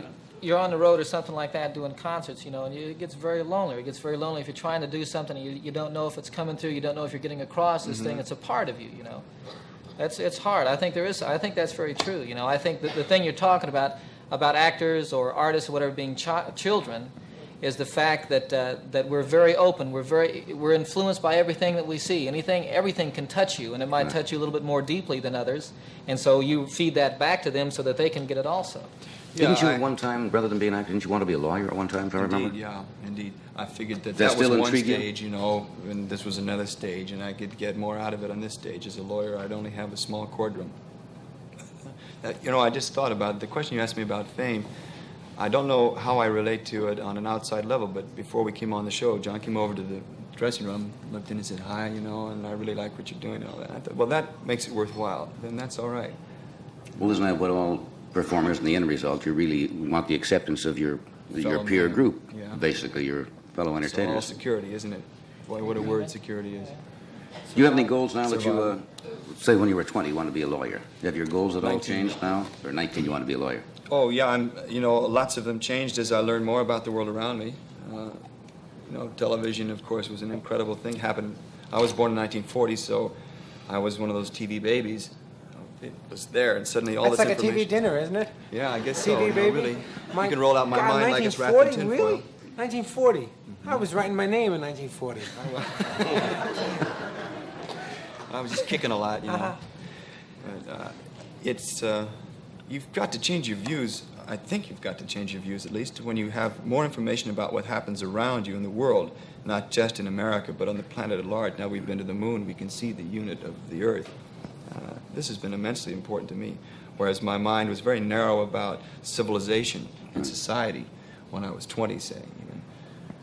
Speaker 22: You're on the road or something like that doing concerts, you know, and it gets very lonely. It gets very lonely if you're trying to do something and you don't know if it's coming through. You don't know if you're getting across this thing. It's a part of you, you know. It's hard. I think that's very true. You know, I think that the thing you're talking about actors or artists or whatever being children is the fact that we're very open. We're influenced by everything that we see. Everything can touch you, and it might touch you a little bit more deeply than others. And so you feed that back to them so that they can get it also.
Speaker 3: Didn't you at one time, rather than be an actor, didn't you want to be a lawyer at one time, if I remember?
Speaker 7: Yeah, indeed. I figured that
Speaker 3: That
Speaker 7: was
Speaker 3: still
Speaker 7: one
Speaker 3: intrigue you?
Speaker 7: stage, you know, and this was another stage, and I could get more out of it on this stage. As a lawyer, I'd only have a small courtroom. You know, I just thought about the question you asked me about fame. I don't know how I relate to it on an outside level, but before we came on the show, John came over to the dressing room, looked in and said, hi, you know, and I really like what you're doing and all that. I thought, well, that makes it worthwhile. Then that's all right.
Speaker 3: Well, isn't that what all performers in the end result, you really want the acceptance of your peer
Speaker 7: man.
Speaker 3: group,
Speaker 7: Yeah.
Speaker 3: basically, your fellow
Speaker 7: It's all
Speaker 3: entertainers.
Speaker 7: security, isn't it? Boy, what a word security is.
Speaker 3: Do you have any goals now that
Speaker 7: Survival.
Speaker 3: you, say when you were 20, you want to be a lawyer? Have your goals at all
Speaker 7: 19.
Speaker 3: changed now? Or 19, you want to be a lawyer?
Speaker 7: Oh, yeah, you know, lots of them changed as I learned more about the world around me. You know, television, of course, was an incredible thing. I was born in 1940, so I was one of those TV babies. It was there, and suddenly all
Speaker 15: That's
Speaker 7: this
Speaker 15: like a
Speaker 7: information...
Speaker 15: TV dinner, isn't it?
Speaker 7: Yeah, I guess
Speaker 15: TV
Speaker 7: so. You know,
Speaker 15: baby.
Speaker 7: really. You can roll out my
Speaker 15: God,
Speaker 7: mind like it's wrapped in
Speaker 15: 1940,
Speaker 7: tinfoil.
Speaker 15: really? 1940. I was writing my name in 1940.
Speaker 7: I was just kicking a lot, you know. But you've got to change your views. I think you've got to change your views, at least, when you have more information about what happens around you in the world, not just in America, but on the planet at large. Now we've been to the moon, we can see the unit of the Earth. This has been immensely important to me, whereas my mind was very narrow about civilization and society when I was 20, say, even.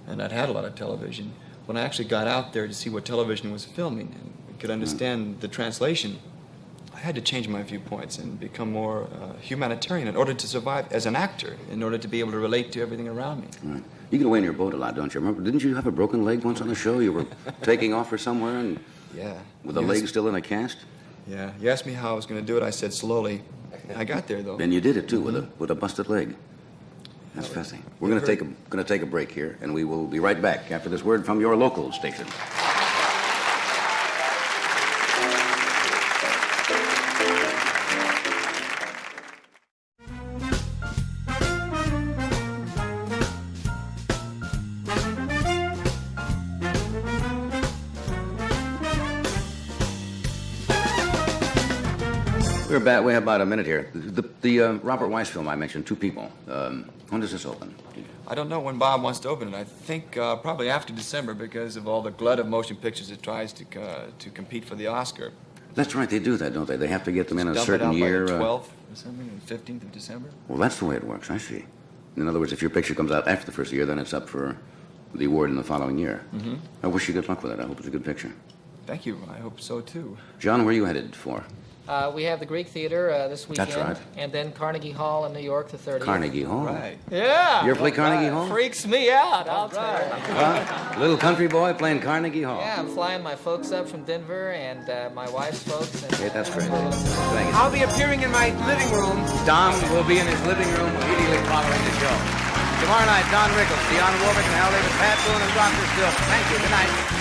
Speaker 7: And I'd had a lot of television. When I actually got out there to see what television was filming and could understand the translation, I had to change my viewpoints and become more humanitarian in order to survive as an actor, in order to be able to relate to everything around me.
Speaker 3: Right. You get away in your boat a lot, don't you? Remember, didn't you have a broken leg once on the show? You were taking off for somewhere and
Speaker 7: Yeah.
Speaker 3: With the leg still in a cast?
Speaker 7: Yeah. You asked me how I was going to do it. I said slowly. I got there, though.
Speaker 3: And you did it, too, with a busted leg. That's fascinating. We're going to take a break here, and we will be right back after this word from your local station. We're back. We have about a minute here. The Robert Weiss film I mentioned, 2 people. When does this open?
Speaker 7: I don't know when Bob wants to open it. I think probably after December because of all the glut of motion pictures it tries to compete for the Oscar.
Speaker 3: That's right. They do that, don't they? They have to get them in a
Speaker 7: Dump
Speaker 3: certain
Speaker 7: it out
Speaker 3: year.
Speaker 7: By the 12th or something, the 15th of December.
Speaker 3: Well, that's the way it works. I see. In other words, if your picture comes out after the first year, then it's up for the award in the following year.
Speaker 7: Mm-hmm.
Speaker 3: I wish you good luck with it. I hope it's a good picture.
Speaker 7: Thank you. I hope so, too.
Speaker 3: John, where are you headed for?
Speaker 22: We have the Greek Theater this weekend.
Speaker 3: That's right.
Speaker 22: And then Carnegie Hall in New York the 30th.
Speaker 3: Carnegie Hall?
Speaker 7: Right.
Speaker 22: Yeah.
Speaker 3: You ever play Carnegie Hall?
Speaker 22: Freaks me out, I'll tell you.
Speaker 3: Little country boy playing Carnegie Hall.
Speaker 22: Yeah, I'm flying my folks up from Denver and my wife's folks. And,
Speaker 3: Okay, that's great. Thank you.
Speaker 15: I'll be appearing in my living room.
Speaker 3: Don will be in his living room immediately following the show. Tomorrow night, Don Rickles, Dionne Warwick, and Hal David, Pat Boone, and Dr. Still. Thank you. Good night.